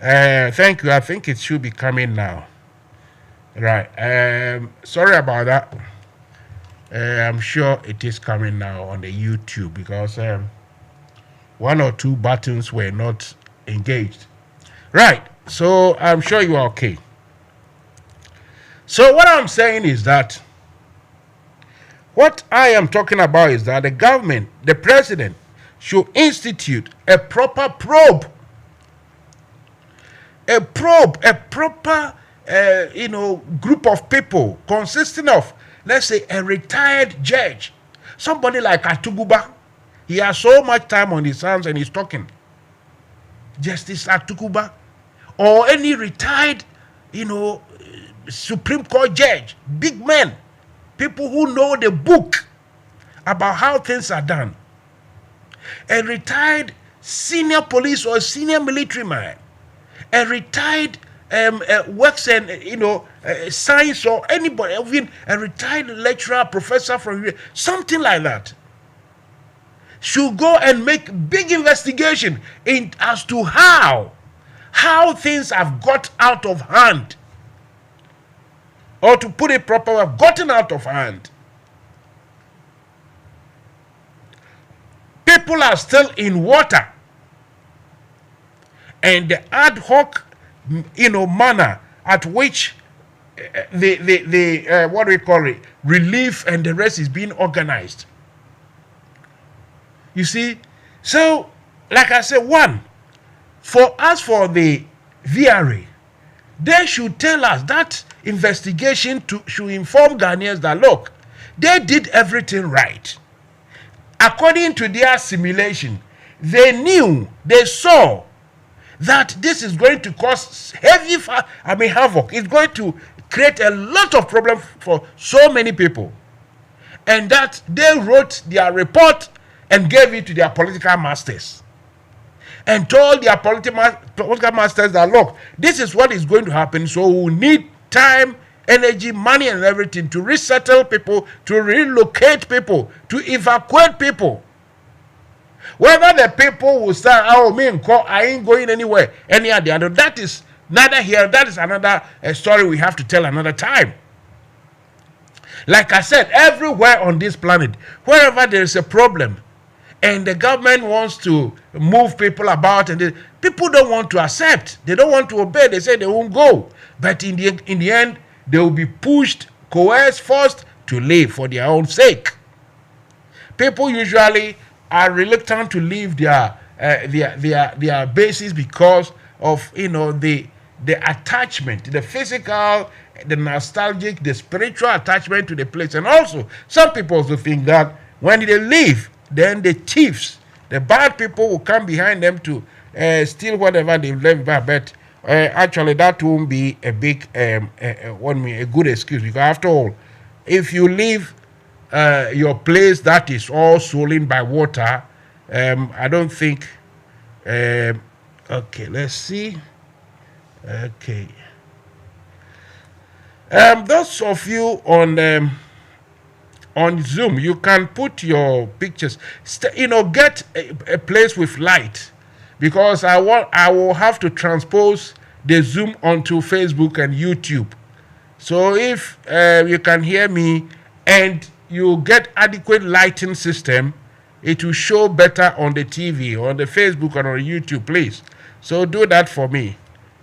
Thank you. I think it should be coming now. Right. Sorry about that. I'm sure it is coming now on the YouTube because one or two buttons were not engaged. Right. So I'm sure you are okay. So what I'm saying is that what I am talking about is that the government, the president, should institute a proper probe, a proper, group of people consisting of, let's say, a retired judge, somebody like Atuguba. He has so much time on his hands and he's talking. Justice Atuguba, or any retired, Supreme Court judge, big men, people who know the book about how things are done. A retired senior police or senior military man, a retired works and science or anybody, even a retired lecturer, professor from something like that, should go and make big investigation as to how things have got out of hand, or to put it properly, have gotten out of hand. People are still in water, and the ad hoc, manner at which the what do we call it, relief and the rest is being organized. You see, so like I said, for the VRA, they should tell us that investigation should inform Ghanaians that look, they did everything right. According to their simulation, they saw that this is going to cause heavy havoc. It's going to create a lot of problems for so many people. And that they wrote their report and gave it to their political masters. And told their political masters that, look, this is what is going to happen, so we need time, energy, money, and everything to resettle people, to relocate people, to evacuate people. Whether the people will say, I ain't going anywhere, any other, that is neither here, that is another story we have to tell another time. Like I said, everywhere on this planet, wherever there is a problem, and the government wants to move people about, and people don't want to accept. They don't want to obey. They say they won't go. But in the end, they will be pushed, coerced, forced to leave for their own sake. People usually are reluctant to leave their bases because of the attachment, the physical, the nostalgic, the spiritual attachment to the place. And also, some people also think that when they leave, then the thieves, the bad people, will come behind them to steal whatever they've left back. But actually, that won't be a big, a good excuse. Because after all, if you leave your place that is all swollen by water, I don't think. Okay, let's see. Okay. Those of you on Zoom, you can put your pictures. Get a place with light, because I will have to transpose the Zoom onto Facebook and YouTube. So if you can hear me and you get adequate lighting system, it will show better on the TV, on the Facebook, and on YouTube, please. So do that for me.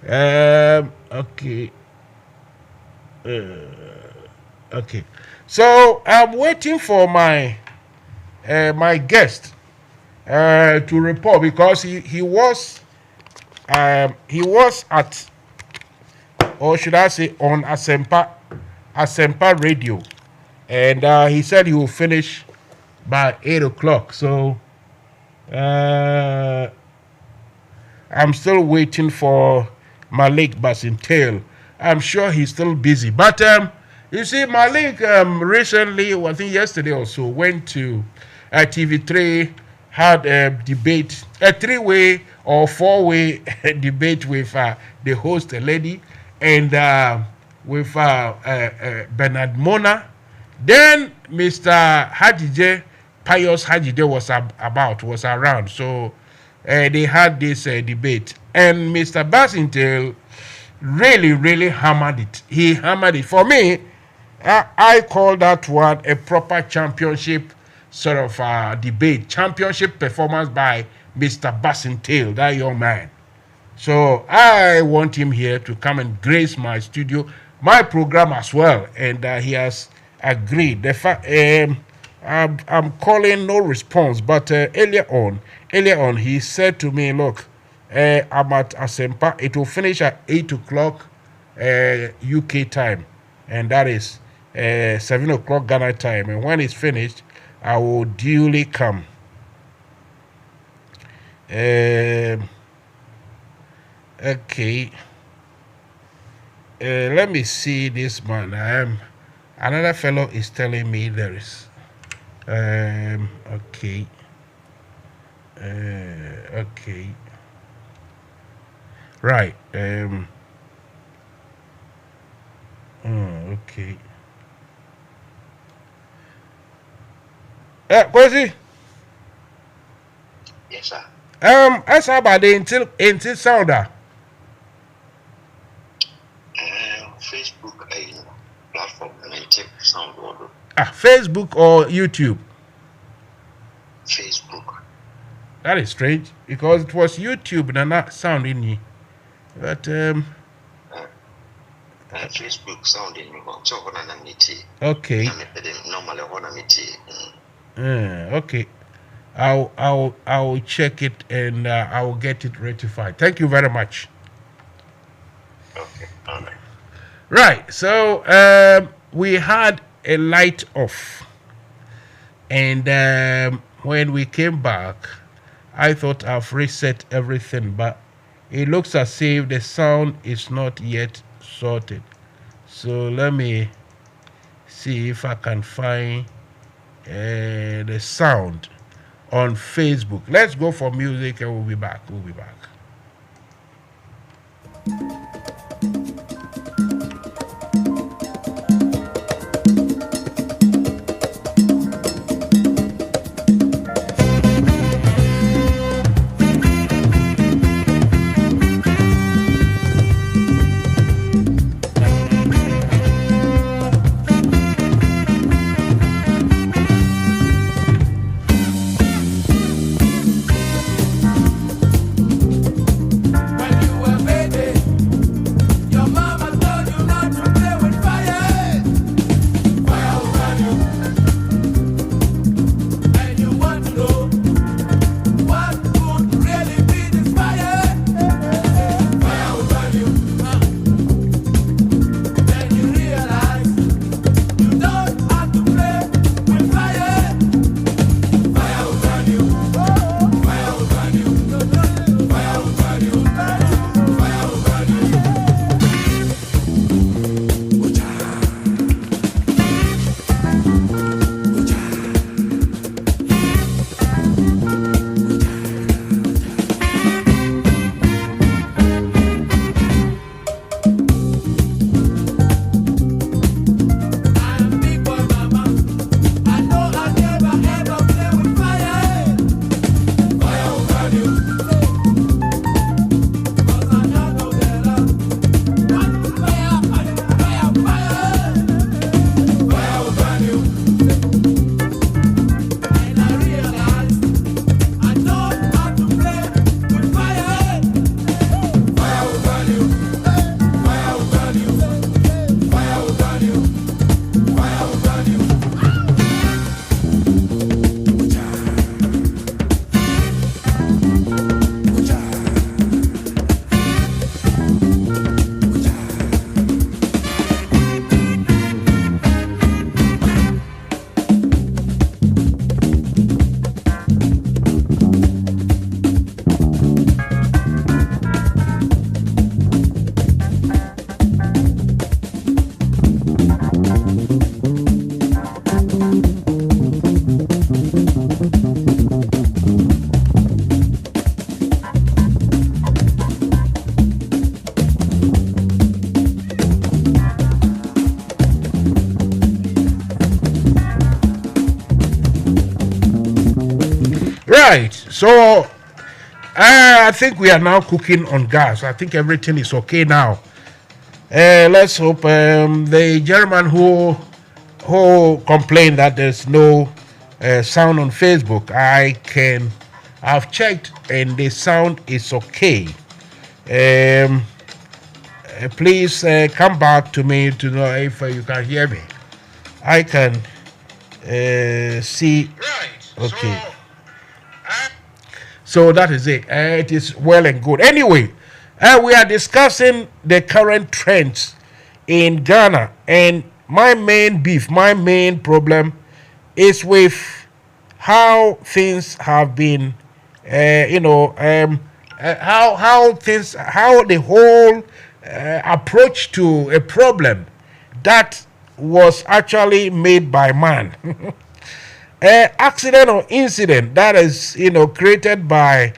Okay. Okay. So I'm waiting for my guest to report, because he was at, or should I say, on Asempa Radio, and he said he will finish by 8 o'clock. So I'm still waiting for Malik Basintail. I'm sure he's still busy, but you see, Malik recently, I think yesterday or so, went to TV3, had a debate, a 3-way or 4-way debate with the host, a lady, and with Bernard Mona. Then Mr. Hajide, Pius Hajide was around. So they had this debate, and Mr. Basintel really hammered it. He hammered it. For me, I call that one a proper championship sort of debate, championship performance by Mr. Basintel, that young man. So I want him here to come and grace my studio, my program as well, and he has agreed. I'm calling no response, but earlier on, he said to me, look, I'm at Asempa. It will finish at 8 o'clock UK time, and that is 7 o'clock Ghana time. And when it's finished, I will duly come. Okay. Let me see this man. Another fellow is telling me there is. Okay. Okay. Right. Okay. Kwesi? Yes, sir. As about the until sounder. Facebook platform and check sound order. Facebook or YouTube? Facebook. That is strange because it was YouTube and not sound in here. But Facebook sound in so okay. Okay. I'll check it and I'll get it rectified. Thank you very much. Okay. All right. Right. So we had a light off, and when we came back, I thought I've reset everything, but it looks as if the sound is not yet sorted. So let me see if I can find the sound on Facebook. Let's go for music and we'll be back. Right. So I think we are now cooking on gas. I think everything is okay now. Let's hope the gentleman who complained that there's no sound on Facebook, I've checked and the sound is okay. Please come back to me to know if you can hear me. I can see. Right. Okay. So that is it. It is well and good. Anyway, we are discussing the current trends in Ghana, and my main problem is with how things have been, how the whole approach to a problem that was actually made by man. Accident or incident that is created by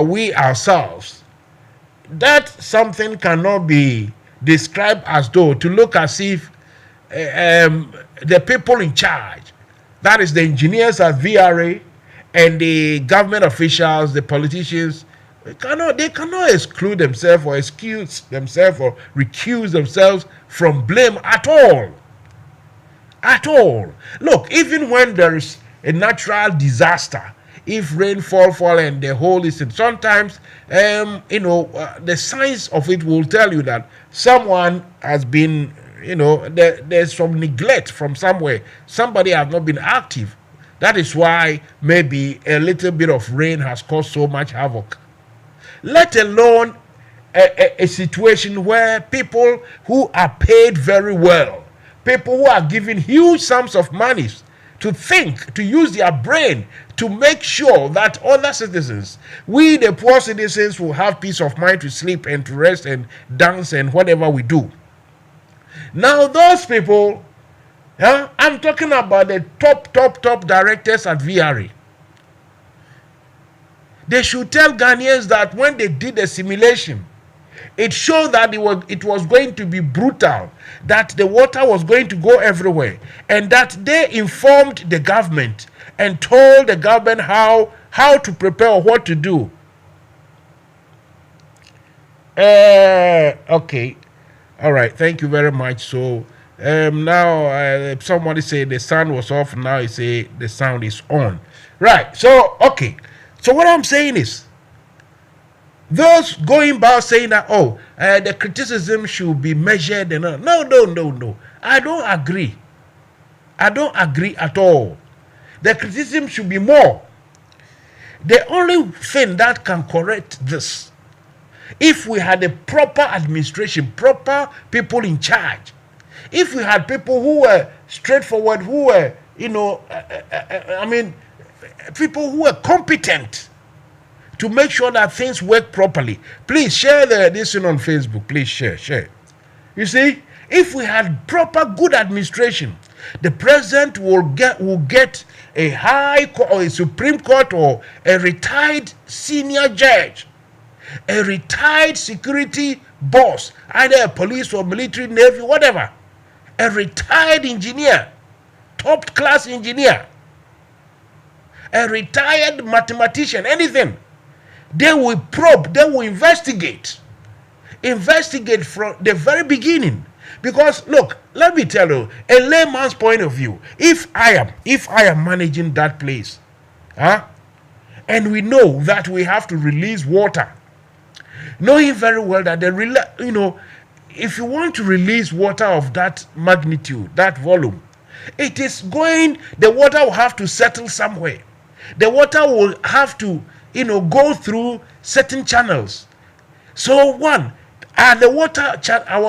we ourselves, that something cannot be described as though to look as if the people in charge, that is the engineers at VRA and the government officials, the politicians, they cannot exclude themselves or excuse themselves or recuse themselves from blame at all. At all. Look, even when there is a natural disaster, if rainfall fall and the whole is in, sometimes the signs of it will tell you that someone has been, there's some neglect from somewhere. Somebody has not been active. That is why maybe a little bit of rain has caused so much havoc. Let alone a situation where people who are paid very well, people who are given huge sums of money to think, to use their brain to make sure that other citizens, we the poor citizens, will have peace of mind to sleep and to rest and dance and whatever we do. Now those people, I'm talking about the top directors at VRA. They should tell Ghanaians that when they did the simulation, it showed that it was going to be brutal, that the water was going to go everywhere, and that they informed the government and told the government how to prepare or what to do. Okay. All right. Thank you very much. So now somebody said the sound was off. Now you say the sound is on. Right. So, okay. So what I'm saying is, those going about saying that, the criticism should be measured and no. I don't agree. I don't agree at all. The criticism should be more. The only thing that can correct this, if we had a proper administration, proper people in charge, if we had people who were straightforward, who were, people who were competent to make sure that things work properly. Please share this on Facebook. Please share. You see, if we had proper good administration, the president will get a high court or a Supreme Court or a retired senior judge, a retired security boss, either a police or military, navy, whatever, a retired engineer, top class engineer, a retired mathematician, anything. They will probe, they will investigate from the very beginning. Because look, let me tell you, a layman's point of view, if I am managing that place, and we know that we have to release water, knowing very well that if you want to release water of that magnitude, that volume, the water will have to settle somewhere. The water will have to go through certain channels. So one, our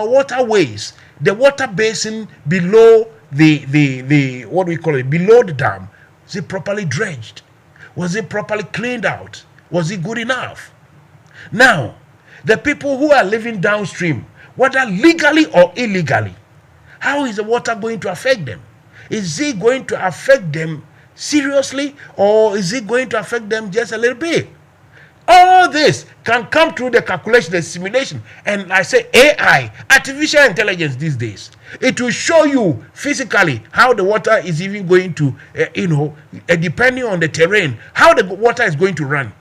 waterways, the water basin below the what we call it, below the dam, was it properly dredged? Was it properly cleaned out? Was it good enough? Now, the people who are living downstream, whether legally or illegally, how is the water going to affect them? Is it going to affect them seriously, or is it going to affect them just a little bit? All this can come through the calculation, the simulation, and I say AI, artificial intelligence these days. It will show you physically how the water is even going to, depending on the terrain, how the water is going to run.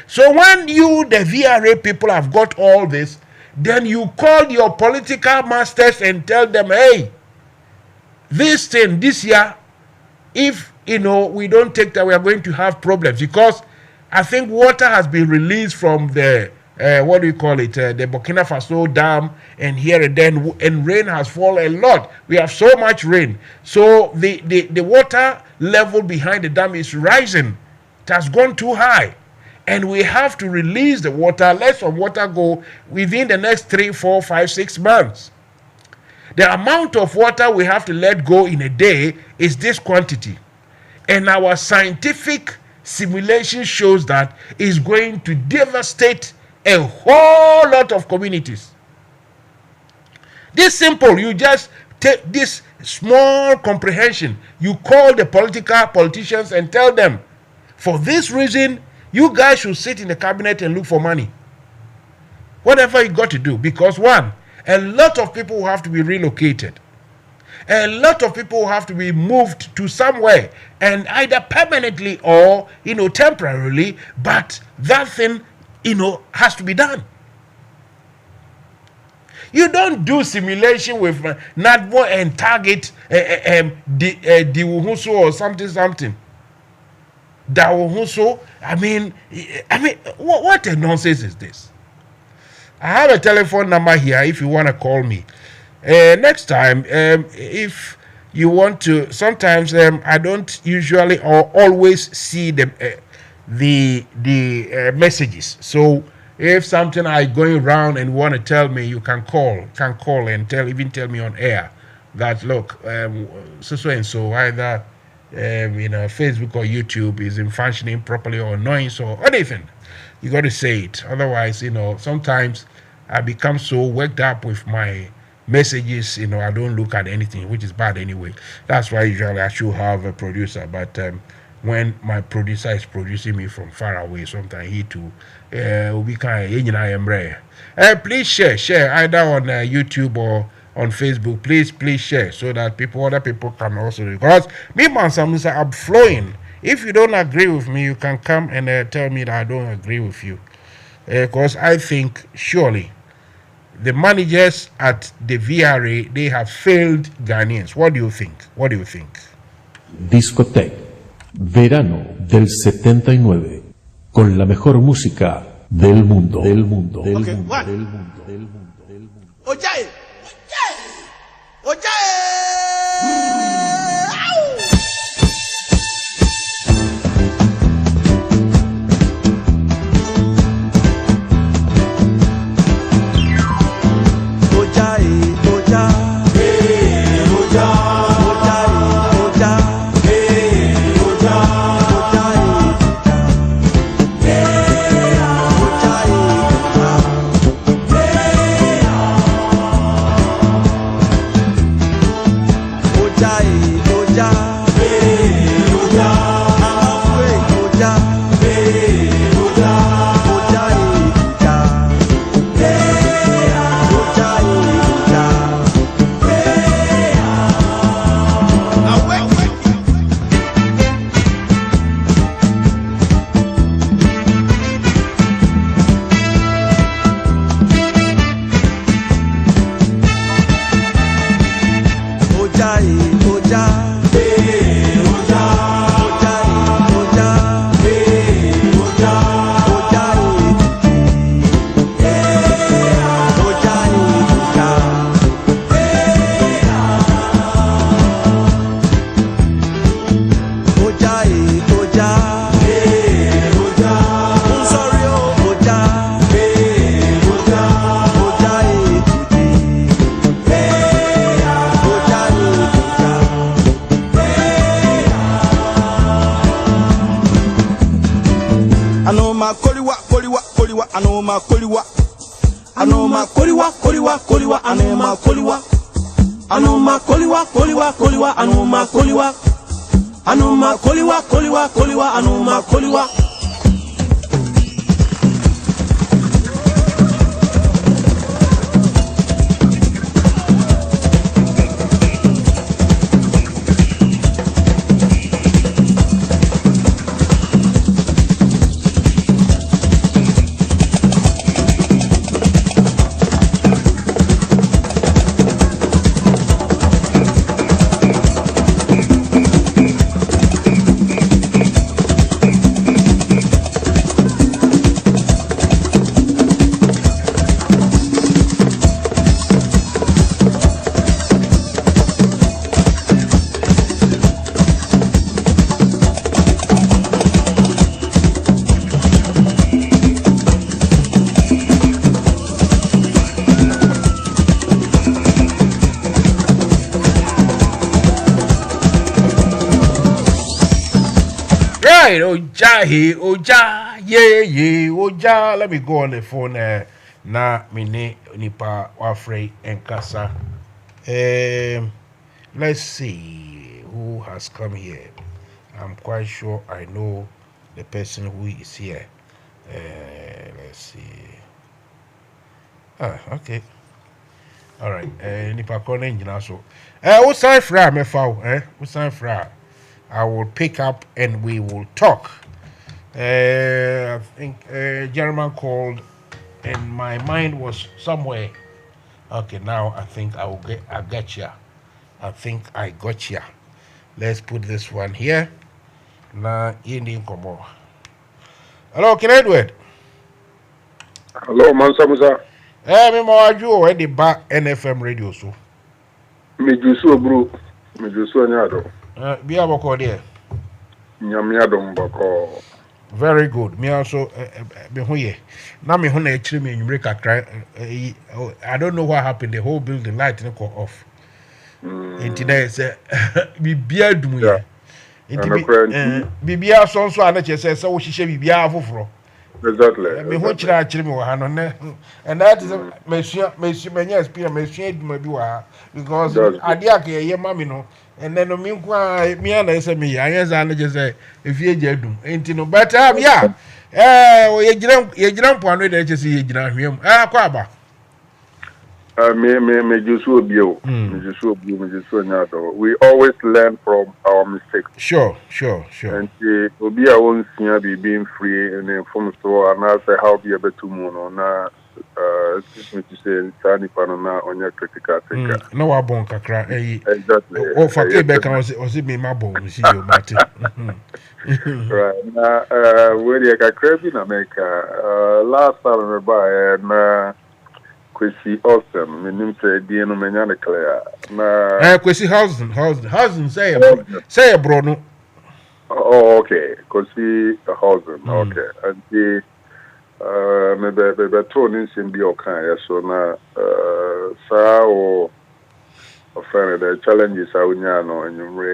So when you, the VRA people, have got all this, then you call your political masters and tell them, hey, this thing this year, if we don't take that, we are going to have problems, because I think water has been released from the the Burkina Faso dam, and here and then, and rain has fallen a lot. We have so much rain, so the water level behind the dam is rising. It has gone too high, and we have to release the water, let some water go within the next 3, 4, 5, 6 months. The amount of water we have to let go in a day is this quantity, and our scientific simulation shows that it's going to devastate a whole lot of communities. This simple, you just take this small comprehension, you call the politicians and tell them, for this reason, you guys should sit in the cabinet and look for money. Whatever you got to do, because one, a lot of people will have to be relocated. A lot of people will have to be moved to somewhere, and either permanently or temporarily, but that thing has to be done. You don't do simulation with NADMO and target Diwuhuso or something. Dawuhuso. I mean, what a nonsense is this? I have a telephone number here if you want to call me. Next time, if you want to, sometimes I don't usually or always see the messages. So if something is going around and want to tell me, you can call and tell me on air that look, so and so, either Facebook or YouTube isn't functioning properly or noise or anything. You got to say it. Otherwise, sometimes I become so worked up with my messages, I don't look at anything, which is bad anyway. That's why usually I should have a producer, but when my producer is producing me from far away, sometimes he too will be kind of please share either on YouTube or on Facebook. Please share so that other people can also, because me, Mansa, I'm flowing. If you don't agree with me, you can come and tell me that I don't agree with you, because I think surely the managers at the VRA, they have failed Ghanaians. What do you think? Discotech, verano del 79, con la mejor música del mundo. Oye. right, Oja, he, Oja, yeah, Oja. Let me go on the phone. Na mine nipa wafrey and kasa. Let's see who has come here. I'm quite sure I know the person who is here. Let's see. Okay. All right. Nipa kone njina so. What's sign fra me foul? What's sign fra? I will pick up and we will talk. I think a gentleman called and my mind was somewhere. Okay, now I think I get ya. I think I got ya. Let's put this one here. Na Indian Komo. Hello, Ken Edward. Hello, Mansa Musa. Me mo aju already back NFM Radio so. Me jusu bro. Me jusu anyado. Be aboko there. Nyamiado mbako. Very good. Me also me huye. Na me hu na echiri me enwure kakra. I don't know what happened. The whole building light no go off. Internet say bibia dum ye. Bibia so ana chese se wo hihye bibia afoforo. Exactly. Me hu chira achiri me wo ha no ne. And that is me experience me sua eduma bi wa because ade akeye mami no and then me kwa me ana say me ayenza na je say efie je adum enti no but yeah ye giran poano de che say ye giran hwem kwa aba me jusu obio. Me jusu obio, me jusu anyado. We always learn from our mistakes. Sure. And obi a won sia be being free and inform so and I say how be able to mono na excuse me to say sani panona onya critical thinker. No wa bon kakra exactly. For Quebec was it me mabo see you Martin. Right. Na where you kakra bi na America last time I remember na Kwesi awesome. Me nim say die no menya ne clear. Na Kwesi housing say bro no. Oh, okay. Kwesi housing. Okay. And the me be turning sim bi okan so na sa o friend the challenges I unya no enyumre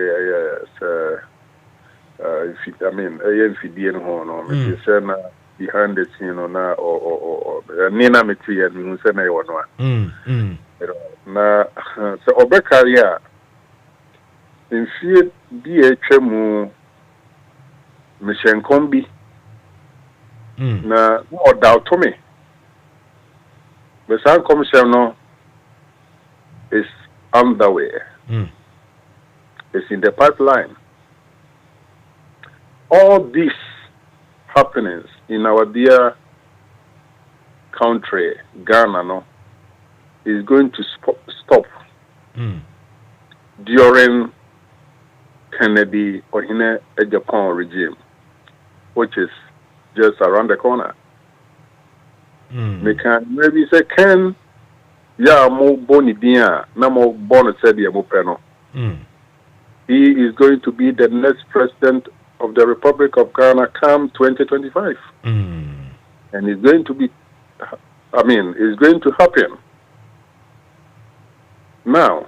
if I mean if die no no me say na behind the scene na or nina meti ya mi say na e wono na so obekaria in fie bi etwemu mishenkombi na o doubt to me but some commission no is underway. It's in the pipeline. All these happenings in our dear country, Ghana, no, is going to stop during Kennedy or in a Japan regime, which is just around the corner. Maybe say Ken, yeah, mo boni dia, na mo bono said mo peno. He is going to be the next president of the Republic of Ghana come 2025. And it's going to be, it's going to happen. Now,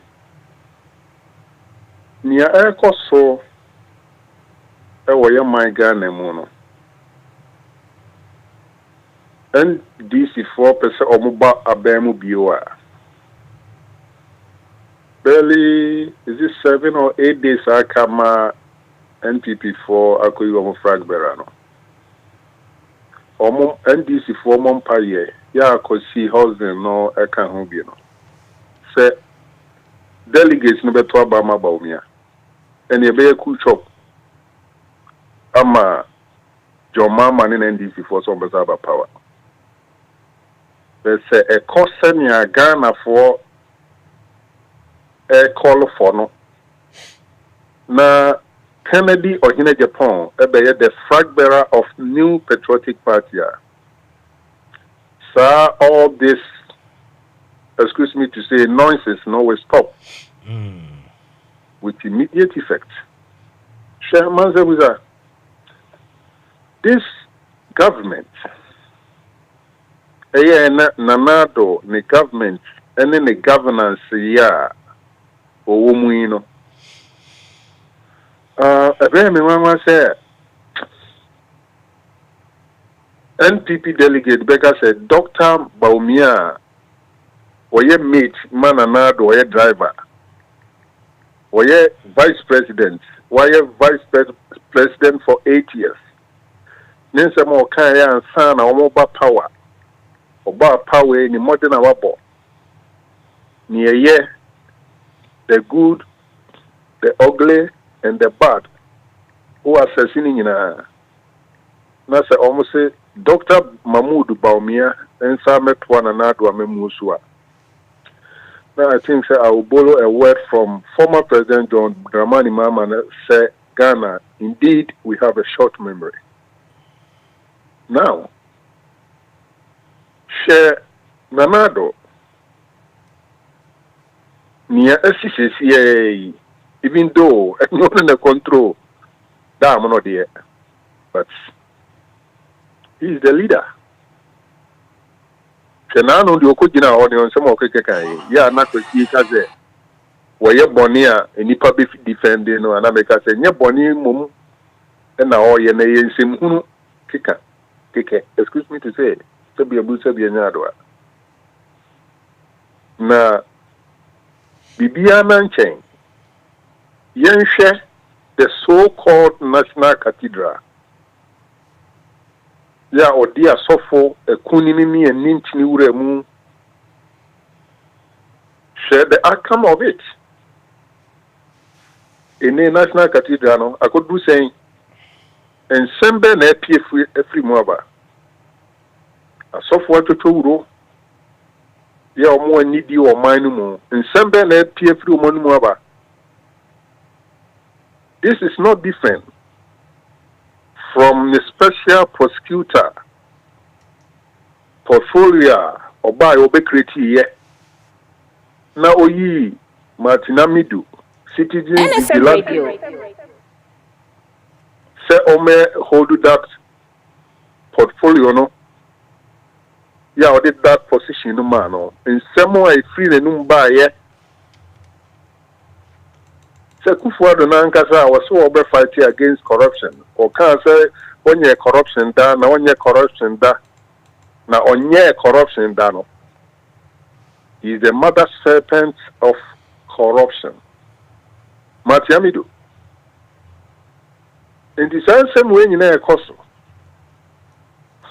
Nia Eko so, my Ghana mono. And this is 4% omuba abemu biwa. Barely, is it 7 or 8 days I come NPP for Akoyo Fragberano. Omo NDC for Mompaye, ya kosi housing no eka hobino. Say delegates no beto abama baumia. And ye be cool chop. Ama Joma man in NDC for some bazaba power. They say a caution ya Ghana for a call for no. Na Kennedy or in Japan, the flag bearer of New Patriotic Party. So all this, excuse me to say, nonsense no will stop with immediate effect. Mansa Musa, this government, nanado, the government, and then the governance, Owumuino. Me mama say NPP delegate Becca said, Dr. Baumia, or your mate, Mananado, or your driver, or your vice president, or your president for 8 years. Nensa mo kaya and son or mobile power, or bar power in the modern awabo. Near ye, the good, the ugly, and the bad, who are assassinating in a Nasa almost say Dr. Mahmoud Baumia and Samet Wananadwa Musa. Now I think I will borrow a word from former President John Dramani Mahama say Ghana, indeed we have a short memory. Now, share Nanado near SCCA, even though I'm not in the control, that I'm not there, but he is the leader. Senano the Okujina audience, some of Kekai, ya not with Kaze. Where your bonia and nipa be defending no America say, Nya boni mum, and now ye na sim kika. Excuse me to say, to be a busa be another. Na Bibia Manchain, yen share the so-called National Cathedral. Ya odia sofo ekunini and nintini uremu share the outcome of it. In a National Cathedral, I could do saying, and sembe na every mwaba. A software to turo, ya more needy or minimum, and sembe na every mwaba. This is not different from the special prosecutor portfolio or by Obekreti. Na oyi Martinamidu, citizen NFM Radio. Say Ome hold that portfolio no. Yeah, or did that position no man no. In some way free the number yeah. Say Kufuor na nkasa was so over fighting against corruption. Or can say when you corruption da na when you corruption da na onye corruption da no. He is the mother serpent of corruption. Matiamidu. In the same way, you know, a cost.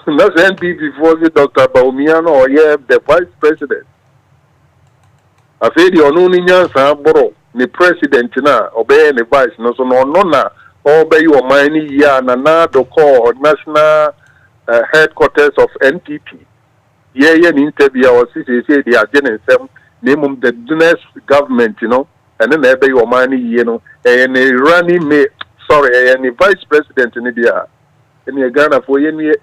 That's NP before the Dr. Baumiano or the vice president. I said, the Onunians are borrow the president na obey the vice, no so no na obey your money, ya na do call national headquarters of NPP. Yeah, an interview or say they are getting some name of the next government, you know, and then obey your money, you know, and a running mate. Sorry, and the vice president in India, in Ghana for any.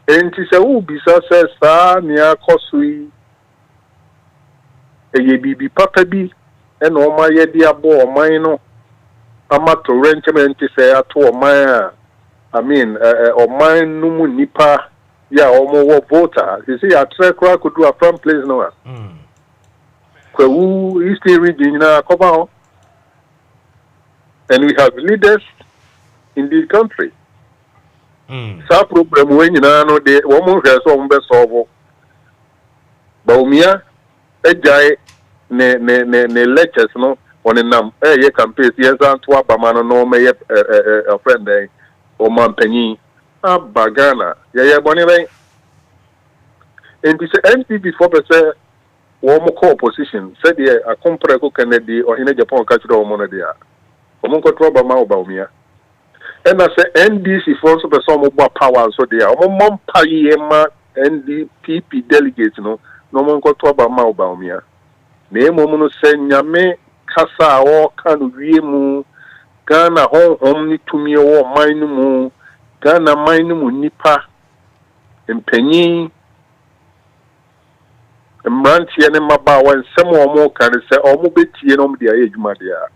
And she said, "Oh, bisa says, near Kosui, a baby papa be, and all my idea bo mine, amato renchment is a to my, I mean, or mine no nipa, ya or more voter. You see, a track could do a front place no. Who is the region in a cover? And we have leaders in this country. Some problem when you know the woman has some best solve. Baumia, a guy, ne lectures no on a num. Ye campaign yes and to Abamano no may a friend or Mampany. Bagana, ya bonnie. And this NPP 4% one more opposition said a comprego Kennedy or in a Japan cultural monadia. Omonko trouble ma Baumia. And I say NDC for some more power so they are mom payema NDPP delegates no monko trouble ma Baumia. Name mono send yame kasa or can mu Ghana home ni to me or mine mu Ghana mine mu nipa and penny and branch and maba when some more can say or mobile the age madia.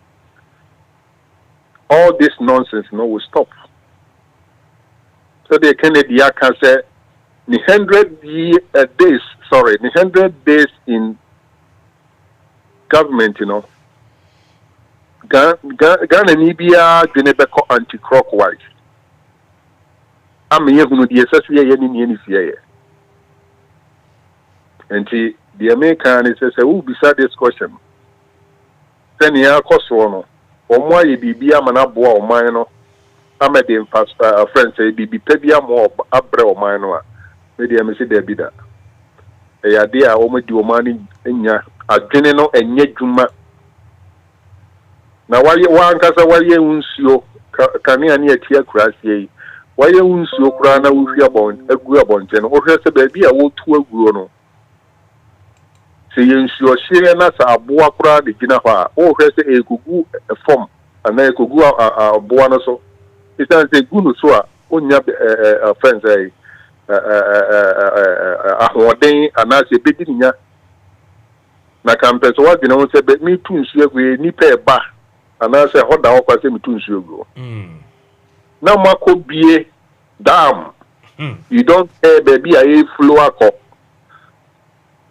All this nonsense will stop. So the Kennedy can say the 100 days in government, you know. Ghana Nibia Guinea anti-clockwise. I'm here who the associate any fear. And the American is a who beside this question. Then here cost one. Or why you be a man up or minor. I'm at the fast friend say be pebia more abra or minor. Maybe I may say there be that. A idea almost do money in ya a general and yet juma. Now why you want casa why you won't see can you near tear crash ye? Why you won't see crana with your bond a good bond or has a baby a wood to a grown. See you ensure sharing us a boakra the Ginafa or has a cuckoo a form and then cuckoo a boanaso. It's a good soa on your friends a hoden and as a bit in ya. Na campus what you know said, but me too, she agree, nipe ba, and I say, hot dog, I say, me too, she go. Now, Marco be damn. You don't care, baby, I flow a cop.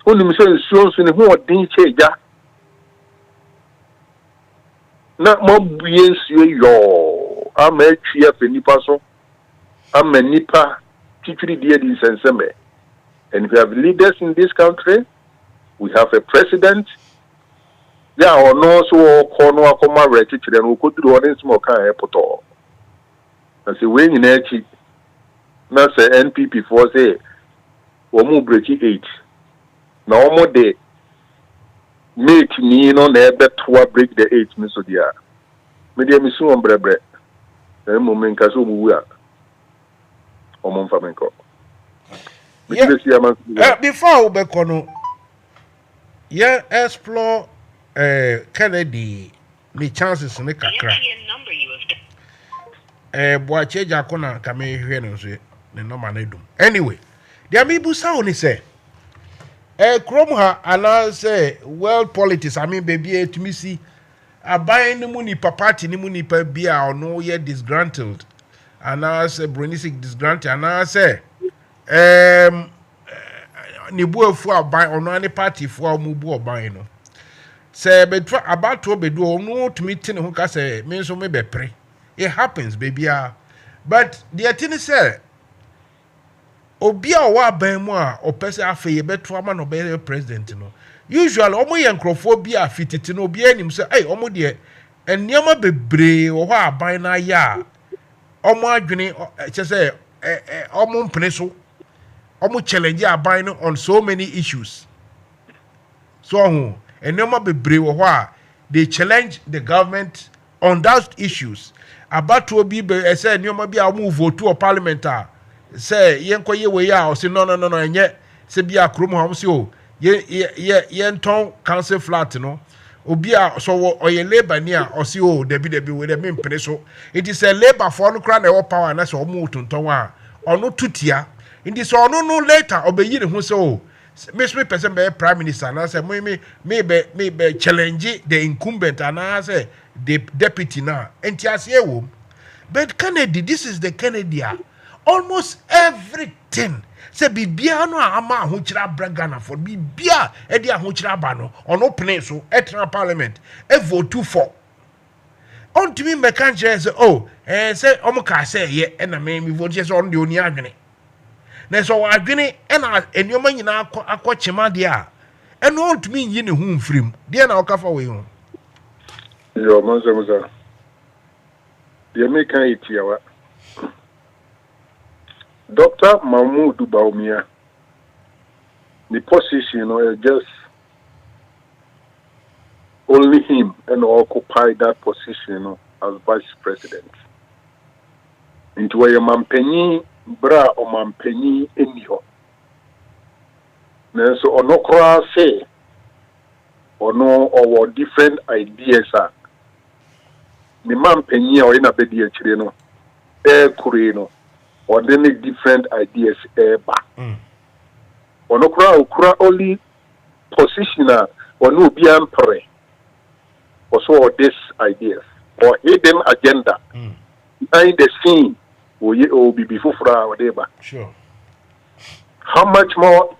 Only Michelle shows in who are dingy, ya. Not more beings, yo. I'm a chief in Nipaso. I'm a Nipa. Teaching dear this and seme. And if you have leaders in this country, we have a president. Yeah, or no so corner comma ready and we could do one small kind of airport. And say when in Echi, not say NPP for say, or move break 8. Now more day. Make me no never to break the 8, Miss Odia. Medium is soon bread. The moment Kazumu. Yeah. Before we go, yeah, explore Kennedy the chances in the kakra. Boy, change a corner come here and say the number they do. Anyway, the amibu sound say, Cromha and I say, world politics. I mean, baby, to me see, I buy the money per party, the money per beer or no yet disgruntled. And I say, Brunisik disgranted, and I say, Nibu for buy or no any party for Mubu or buying. Say, but about to be do no to meeting who can say, means so maybe pray. It happens, baby. But the thing is, Obia wa Bemwa or Pesa Afe, bet woman or better president. Usually, Omo Yankrophobia fitted to no be any say, hey, Omo dear, and Yama be brave or what buying a ya. Omo adwene say omo mpeneso omo challenge aban no on so many issues so enema bebre wo ho a they challenge the government on those issues about to be say enema bi a move vote to parliament say yenkoye we ya o say no enye say bia krom ho say o ye nton council flat no obi a so oye labor ni a o say o debi we dem mpene so it is a labor for no kra na e power na so omo tonton a ono tutia indi so ono no later obeyi ne ho say o me person be prime minister na say me be challenge the incumbent and I say the deputy now enti ase wo but Kennedy, this is the Kennedy almost everything say bibia no ama ahochira bragana for bibia e dia ahochira ba no ono pene so etra parliament e vote for on to me mekan say oh say omo ka say ye e na me vote say on the oni adwene na so adwene e na enoma nyina akochema de a e no on to me yi ne hu mfrim de na okafa we hu yo Musa de mekan itiawa Dr. Mahmoud Baumia, the position just only him and occupy that position as vice president. Into a mampeni bra or mampeni eniho. So onokra say or no or different ideas are. The mampeni or in a bedi chireno, kureno. Or then different ideas back. Or no crowd only positioner or no be emperor. Or so these ideas or hidden agenda behind the scene will be before or whatever. Sure. How much more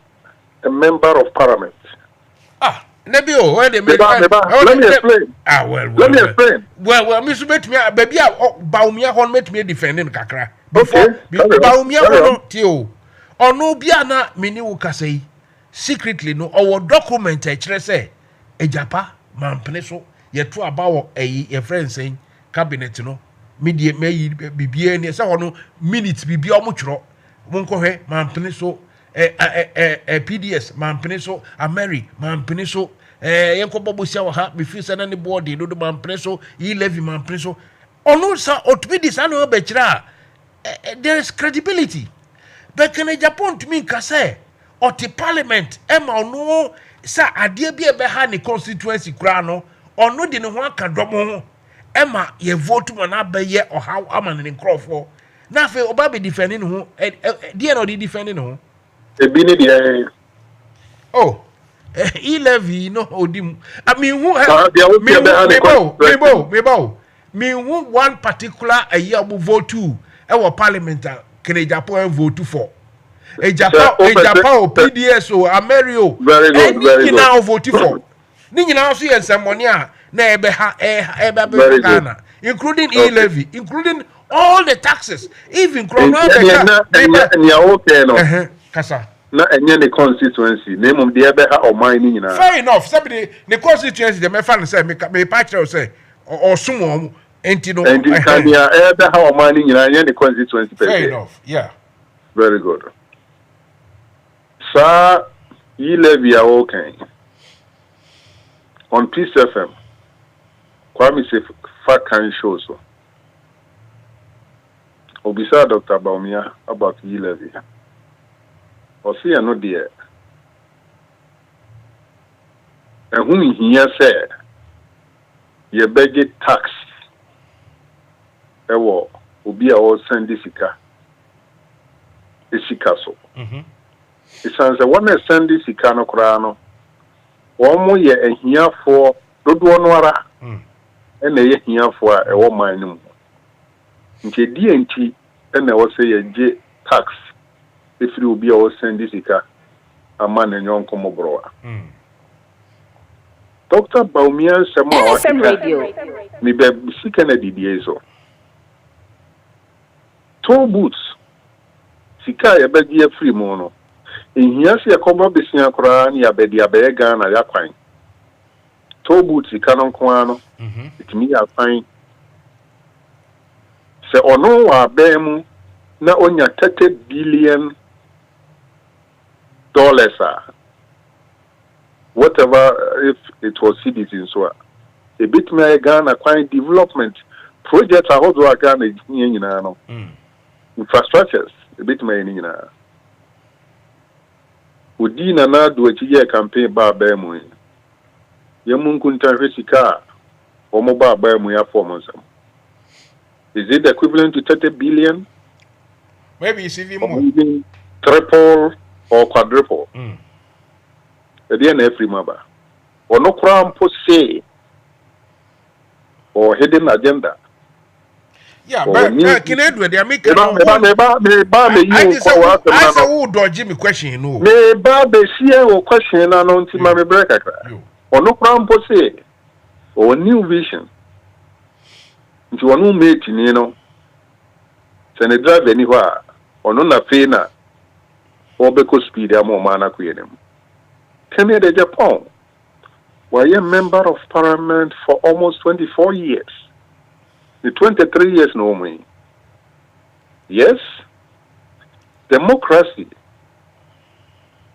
a member of parliament? Nebio, where they make let me explain. Let me explain. Well, Miss Betmia, baby, Baumia won't make me defending Kakra. Okay. Baumia won't tell. Or no Biana, Mini Ukase, secretly no, or document a say, a japa, man peneso, yet to about a friend saying, cabinet, no, media may be any no minutes be muchro, won't go ahead, man peneso. A PDS, man peneso, a Mary, man peneso, Yanko Bobusia will have me feel any body, no man peneso, levy man peneso. Or no, sir, or to be this annual betra. There is credibility. But can a Japan to me, Kase, or the parliament, Emma, no, sir, I dear be a behind the constituency grano, or no, didn't want can drop more. Emma, ye vote to an abbey or how I'm an Crawford. Now, for Obabi defending who, dear or defending who. Oh, levy no odim. I mean, who have me who one particular a year will vote to our parliament can Japan vote for a Japan PDS or Amerio. Very good. Now vote for. Ninja now see some money including levy, including all the taxes, even Kasa. Na any constituency name of the ebe or mining na fair enough somebody the constituency the me fan say me patch say or sumo enti no and can ya ebe or mining na any constituency fair enough yeah very good sir you live ya okay on Peace FM Kwame say fact can show so obisa Dr. Baumia about you live ya or see no dear. And whom he said, ye budget tax. Ewo, ubi all send this ika. Isikaso. It sounds a one send this ikano crano. One more ye and here for Dodwanwara. And a ye here for a woman. Nke DNT and I will say a J tax. If you will be all send this a man and young Comobroa. Dr. Baumia NFM Radio. Me be seeking a DDAzo. Toll boots. Sika ya begi free mono. In here see a cover business cran ya bedi a bega na ya quine. Toll boots canon quano. It me a fine. Se ono wa bemu na onya 30 billion dollars whatever if it was citizens so a bit me Ghana quite development projects are also Ghana no infrastructures a bit me ni na odi na na do achiye campaign ba ba mu yemu nkunta hwesika o mo ba mu ya form nsam is it equivalent to 30 billion maybe it's even more triple or quadruple. The end every member. Or no crown per se or hidden agenda. Yeah, but can Edward, they make I who dodge me question, no. Me babe see or question and on Timmy Brecker. Or no crown per se or new vision. Into a new mate, you know. Send a drive anywhere or no na fena. Or because speed are more mana querim. Canada Japan were a member of parliament for almost 24 years. The 23 years no me. Yes, democracy.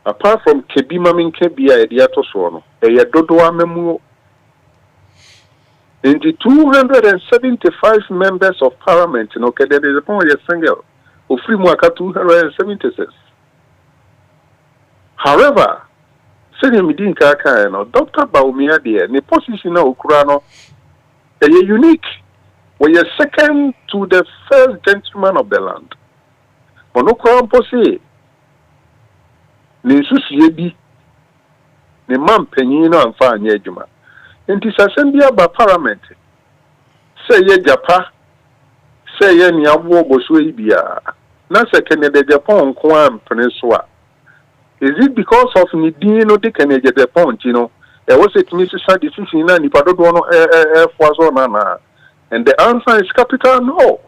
Apart from Kebima min Kebia Ediato Sono, a Dodoa Memu. In the 275 members of parliament, in Okada Japan, a single, of free Mwaka 276. However, saying Midin Kaka, Dr. Baumia, dear, the position of Ukrano, a unique, we are second to the first gentleman of the land. Monokran Pose, Ninsusi, the man Penino and Fan Yejuma. And this assembly by parliament. Say ye Japa, say ye Niawo Bosuibia, Nasa Canada Japan, Kwan Peninsula. Is it because of Nidino de Canada Japan, was it Mrs. decision and if I don't want to force on and the answer is capital no.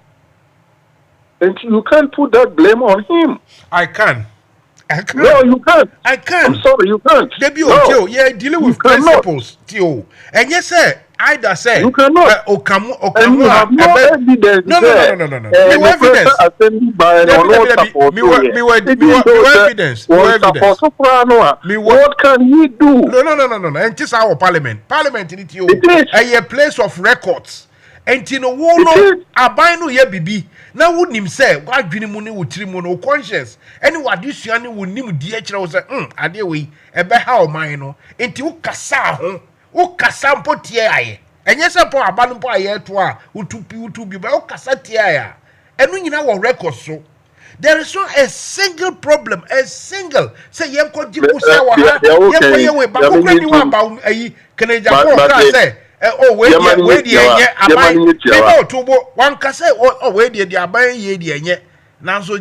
And you can't put that blame on him. I can. No, you can't. I can. I'm sorry, you can't. No. Yeah, dealing with principles, Tio. And yes, sir, either say you cannot. And you have no evidence. No. No evidence. Evidence. What can he do? No. And this is our parliament. Parliament in Tio. A place of records. And you know, no, abino ye bibi. Now would him say, why dream money would trim no conscience? And what this young would name DH was a dear way, a behow mine, into Cassa, O Cassam potiae. And yes, upon a banner boy here to be by Cassatia. And when you know our records so. There is not a single problem, a single. Say, you could do about a Canadian say. Oh, wait, one can say, oh, wait, they are buying ye, now so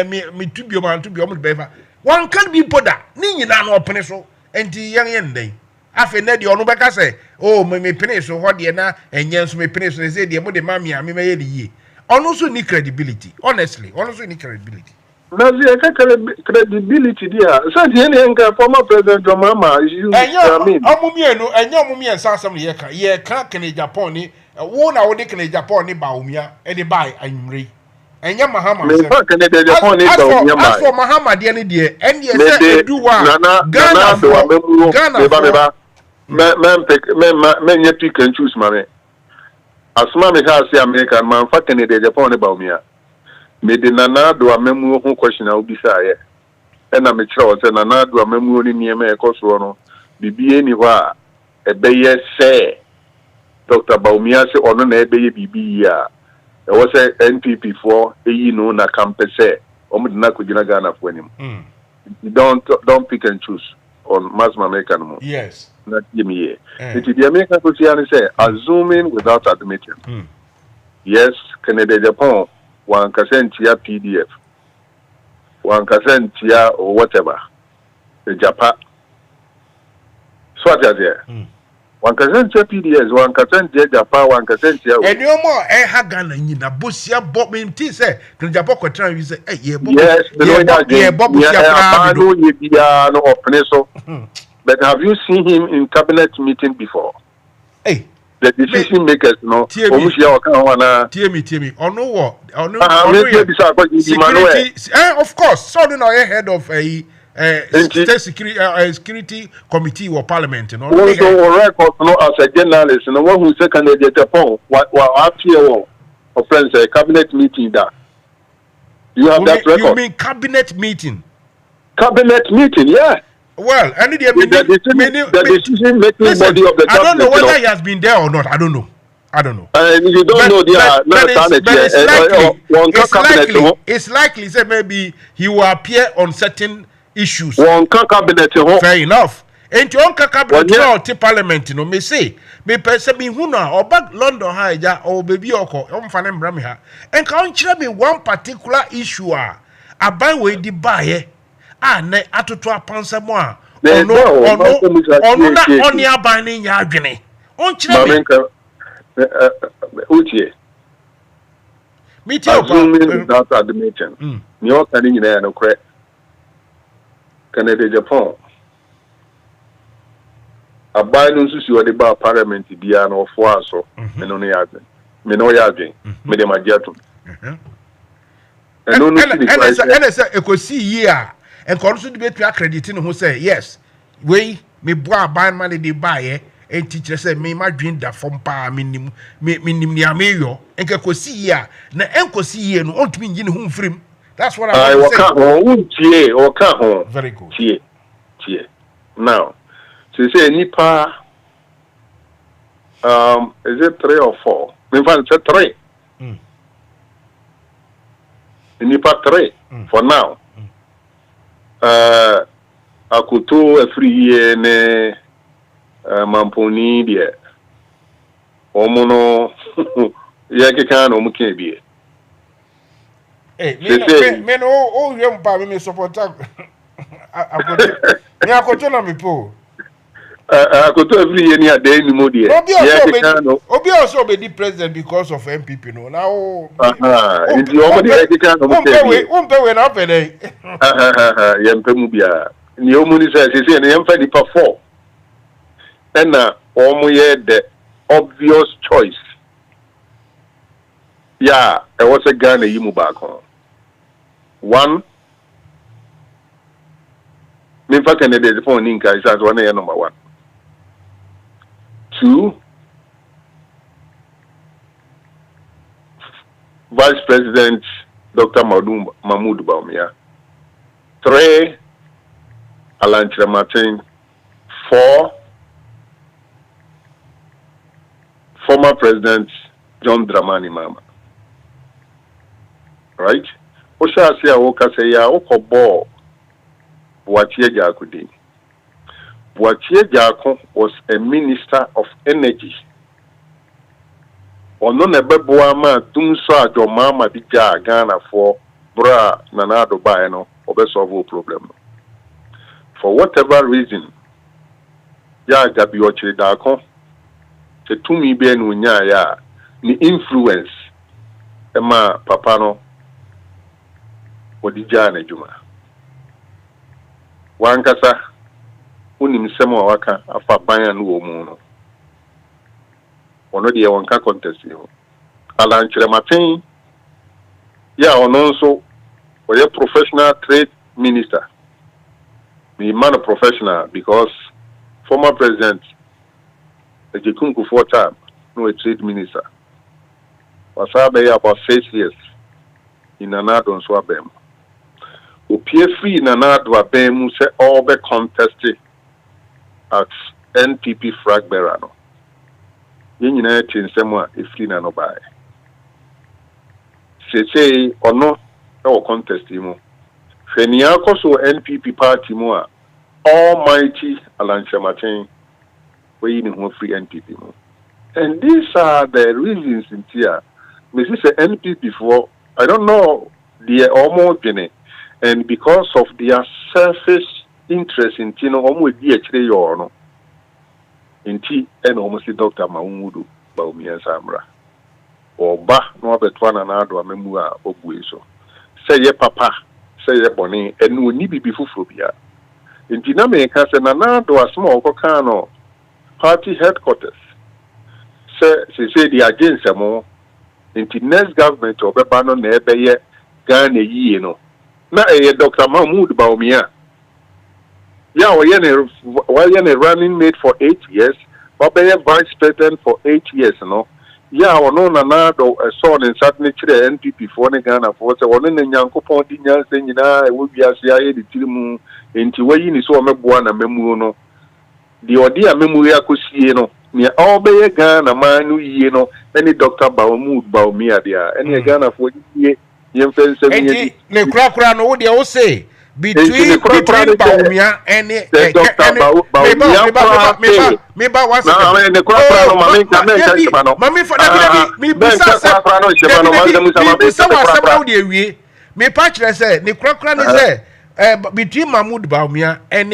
me to be almost better. One can't be put that, Nina no pencil, and the young end day. After that, you know, I say, oh, me pencil, what the na, and yes, me pencil, they say, the mother mammy, I mean, ye. Also need credibility, honestly, also need credibility. Credibility there. So the former president Mama is used. And your mummy and some ye can't can Japan, one hour they can Japan, Baumia, and they buy I'm re. And your Mahama, as for Mahama, the any dear, and yes, they do Ghana, men yet pick and choose, mammy. As mammy has the American man, fucking the Japan about me. Made the Nana do a memo question I'll be say. And I'm a child, and Nana do a memo near me a cost be anywhere. A bay say Dr. Baumia say on an baby be ya. There was a NPP for a you na campus say, Ghana for him. Don't pick and choose on mass American. Yes. Not give me here. The American Christian say, assuming without admitting. Yes, Canada, Japan. 1% here PDF, 1% here or whatever, the Japan. So what is there? 1% here PDF, 1% here Japan, 1% here. And no more, Hagan and in a bush, ya bought me tea, say, to Japan, you say, yes, but have you seen him in cabinet meeting before? Hey. The decision makers, no. Tear me. Or no what? Security. Of course. So do know head of a state security committee or parliament. You know. Also, record no as a journalist. No one who second the Japan. What after or friends a cabinet meeting that. You have that record. You mean cabinet meeting? Cabinet meeting, yeah. Well, I need the decision making body of the I don't know whether he has been there or not. I don't know. You don't know it's likely say maybe he will appear on certain issues. Fair enough. And your cabinet to parliament, you know, me say, me person be huna or back London high or baby or fanem bramiha. And can't me one particular issue a buy way the buyer. Ne atoto apansa mo a ono oni abane nya adwene on kire utie me tell that admission ni o kan nyina ya no kre Canada Japan abane nso si ode ba parliament bia na ofo aso me no ya adwen me no ya adwen me de magiato and say ekosi yi a and also to be accrediting who say yes we me boa ban money they buy and teacher say me my dream that from pa minim ni ameyo and ko see here na enko see here no on to me ngin hu frame. That's what I want to say. Very good. Tie now so say nipa is it 3 or 4 in fact it's 3 nipa 3 for now. Akuto every year ne mamponi die omono yake kan omuke bie me no yem pa me support akoto na me po I could do every year near day anymore. Obi also be the president because of MPP. No, now. It's the only way you can. Won't pay when up a Yampemubia. The Omuni says, "Is an empty for 4." And the obvious choice. Yeah, I was a Ghana you back home. One, Minfa candidate for Ninka is as one year number 1. 2, Vice President Dr. Mahmoud Bawumia. 3, Alan Martin. 4, former President John Dramani Mahama. Right? Osha say awoka say ya okobo Boatie Jakudi. Boatie Jako was a minister of energy. Ono nebeboa ma tumso adoma ma dija Ghana for bra nanado ba no obesolve problem. For whatever reason, ya gabi ochire dako se tumi be no nya ya ni influence ema papa no odija na juma wankasa unim semo waka afa banya no wo mu no ono de wonka contest yo Alan Chirematin ya ono nso oye professional trade minister the man of professional because former president Ejekunku 4 time no a trade minister was about 6 years in another so abem opie free in another abem say all be contested at NPP flag bearer no yenyina tinsemo a efri na no bae say ono e wo contest mu hwenia koso NPP party mu a almighty Alan Chirematin we in who free NPP mu. And these are the reasons in here. Mrs. NPP before, I don't know, the almost and because of their selfish interest in Tino, almost DHD or no. In T and almost Dr. Mahmoud Bawumia Samra. Or Ba, no betwana na do memua obueso. Say ye papa, say ye boni, and no ni bibi fufobia. In Tina make us and anado a small cocano. Party headquarters say the agents more into next government or Bebano Nebeye Ghana ye no. Na Dr. Mahmoud Bawumia. Yeah, we running mate for 8 years, but vice president for 8 years, no. Yeah, or no nanado a son in certainly NPP for Ghana for one in Yanko Pontian saying, I will be as the Timu into way in his own Buana Memuno. The idea memory akusie no near all be Ghana man you know any Dr. Bawumia there any Ghana for ye fence ne krakra no wo de say between Bawumia and Dr. Bawumia me ba was na ne krakra no mami for me bisa wa de wie me pa kire say ne krakra ne say between Mahmoud Bawumia and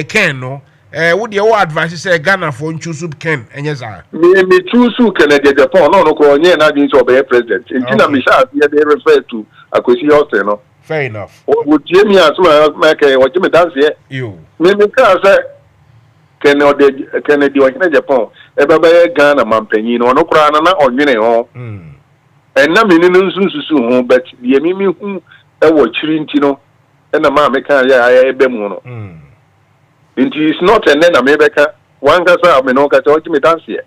Ken no would you advise say Ghana for choose Ken and yes me choose Kennedy Japan no ko nye na din so be president intina me sha they refer to Akwesi Austin no fair enough would Jamie as well make what you dance here you me can say Kennedy wa Japan e be Ghana mampanyi no no kra na onwene ho and na me no sunsusu ho but ye me hu e wo chiri ntino e na ma me kan ya ebe mu no it is not and then America one guy I mean no guy to me dance here.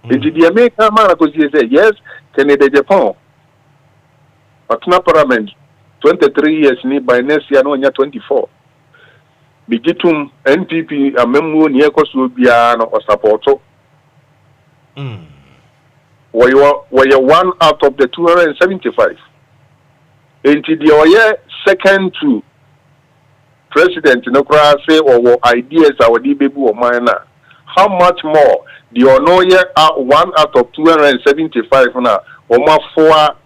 It is the American man because he say yes, Canada Japan. But na parliament 23 years ni by next year no 24. Bigitum NPP amemu ni ekoso bia no supporto. Were you one out of the 275. Into the oye second to President no say or ideas our baby or mine. How much more the onoye are 1 out of 275 na or ma 4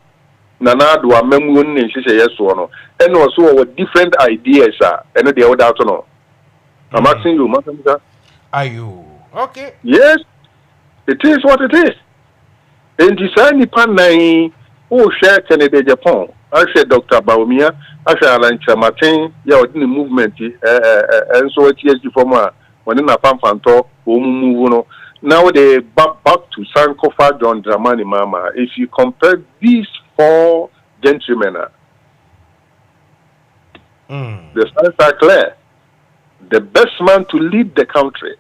nana do amemu ni sise yes or no and also our different ideas and the other no. I'm asking you, Mansa. Are you okay? Yes, it is what it is. And design Nipan nine, oh, share Canada, Japan. I said Dr. Baumia, I said Alan Chamatin, yeah, in the movement, and so it's for more when in a pampanto, move. Now they back to Sankofa John Dramani Mama. If you compare these four gentlemen, the signs are clear. The best man to lead the country,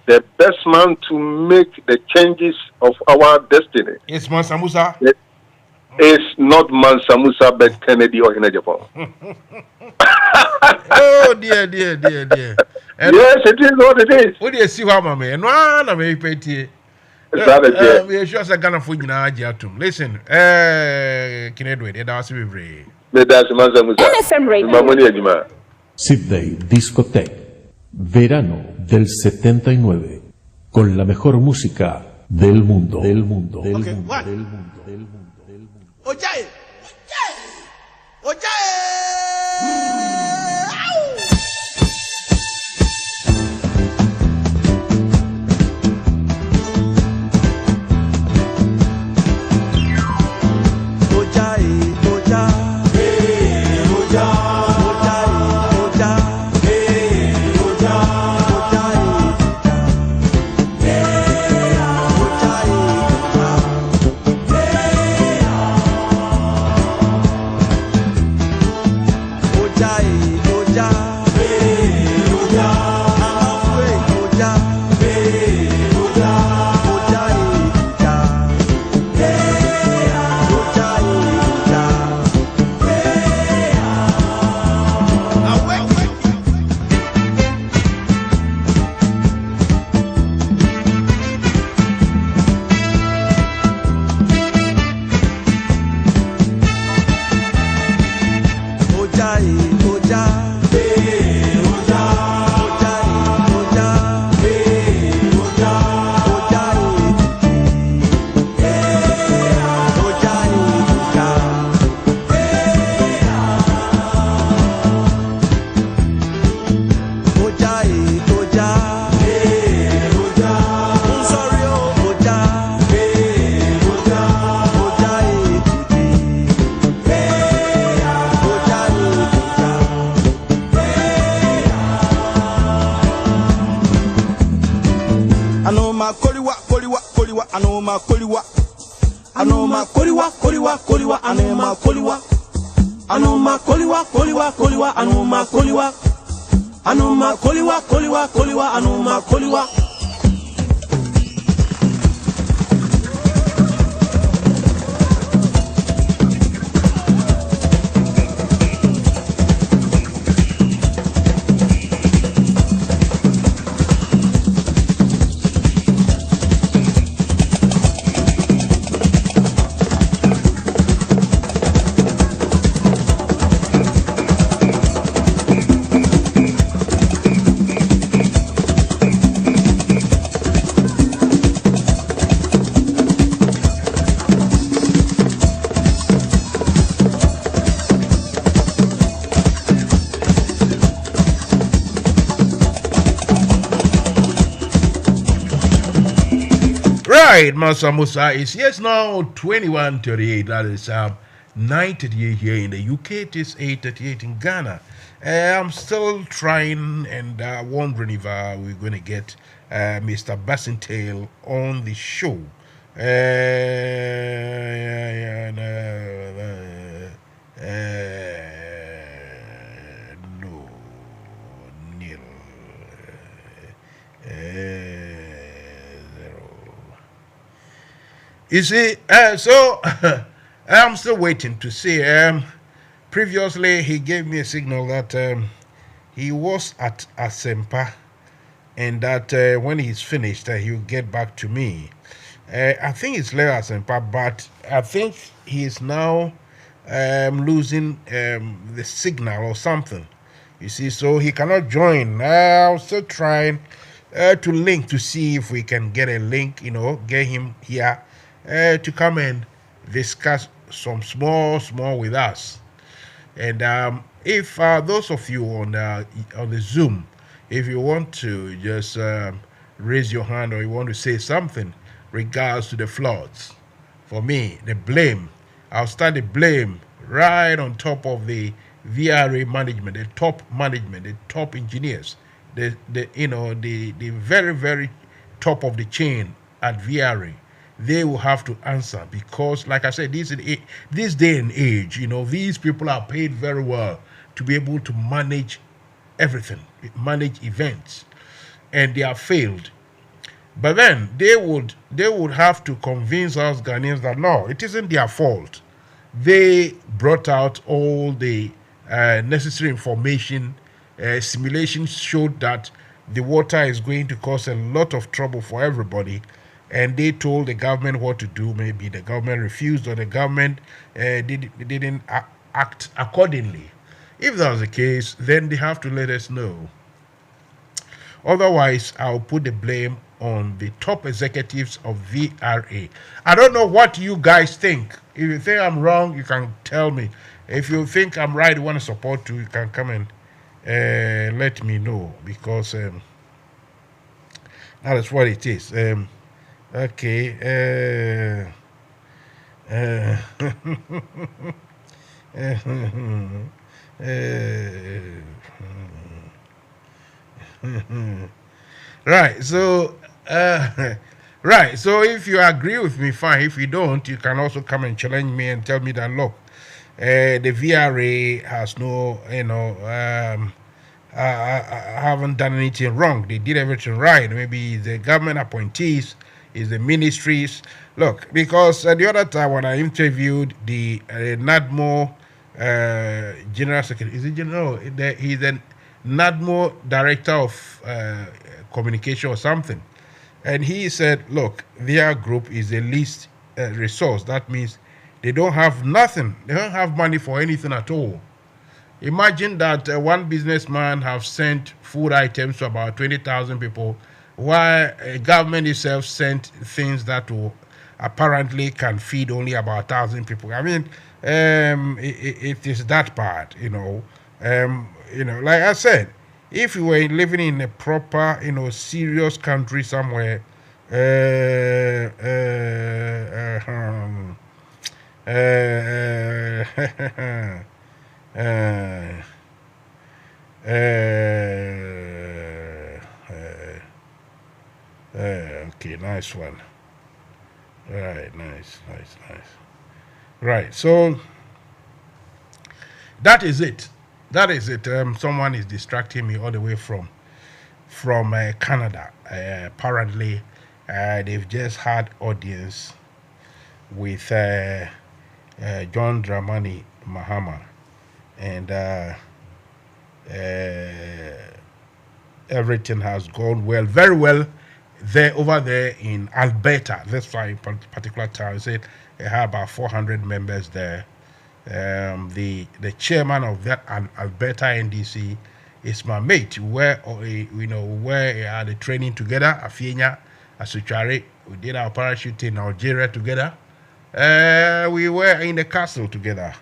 the best man to make the changes of our destiny. It's Mansa Musa. It's not Mansa Musa, but Kennedy or Japan. Oh dear. And yes, it is what it is. what do you see, Mama? No, I may pay tea. We are sure Ghana for listen, Kinedway, that's very. That's Mansa Musa. NFM Radio. Sydney Discotheque, verano del 79, con la mejor música del mundo. Ojaye. Right, Mansa Musa is yes now 21:38. That is 9:38 here in the UK. It is 8:38 in Ghana. I'm still trying and wondering if we're going to get Mr. Bassentail on the show. No, nil. You see, so I'm still waiting to see. Previously, he gave me a signal that he was at Asempa and that when he's finished, he'll get back to me. I think it's later Asempa, but I think he's now losing the signal or something. You see, so he cannot join. I'm still trying to link to see if we can get a link, get him here. To come and discuss some small with us. And if those of you on the Zoom, if you want to just raise your hand or you want to say something regards to the floods. For me, the blame, I'll start the blame right on top of the VRA management, the top management, the top engineers, the very, very top of the chain at VRA. They will have to answer because, like I said, this day and age, these people are paid very well to be able to manage everything, manage events, and they have failed. But then they would have to convince us Ghanaians that no, it isn't their fault. They brought out all the necessary information. Simulations showed that the water is going to cause a lot of trouble for everybody, and they told the government what to do. Maybe the government refused, or the government didn't act accordingly. If that was the case, then they have to let us know. Otherwise, I'll put the blame on the top executives of VRA. I don't know what you guys think. If you think I'm wrong, you can tell me. If you think I'm right, you want to support too, you can come and let me know, because that is what it is. Okay. Right. So, So if you agree with me, fine. If you don't, you can also come and challenge me and tell me that look, the VRA has no, haven't done anything wrong. They did everything right. Maybe the government appointees, is the ministries. Look, because the other time when I interviewed the NADMO General Secretary, is it General? He's the NADMO Director of Communication or something. And he said, look, their group is the least resource. That means they don't have nothing. They don't have money for anything at all. Imagine that one businessman have sent food items to about 20,000 people, while government itself sent things that will apparently can feed only about 1,000 people. I mean, it is that bad, like I said, if you were living in a proper, serious country somewhere, okay, nice one. Right, nice. Right, so that is it. Someone is distracting me all the way from Canada. Apparently, they've just had audience with John Dramani Mahama, and everything has gone well, very well. Over there in Alberta, that's why in particular town, I said they have about 400 members there. The chairman of that Alberta NDC is my mate. Where we had the training together, Afienya, Asuchari. We did our parachute in Algeria together. We were in the castle together.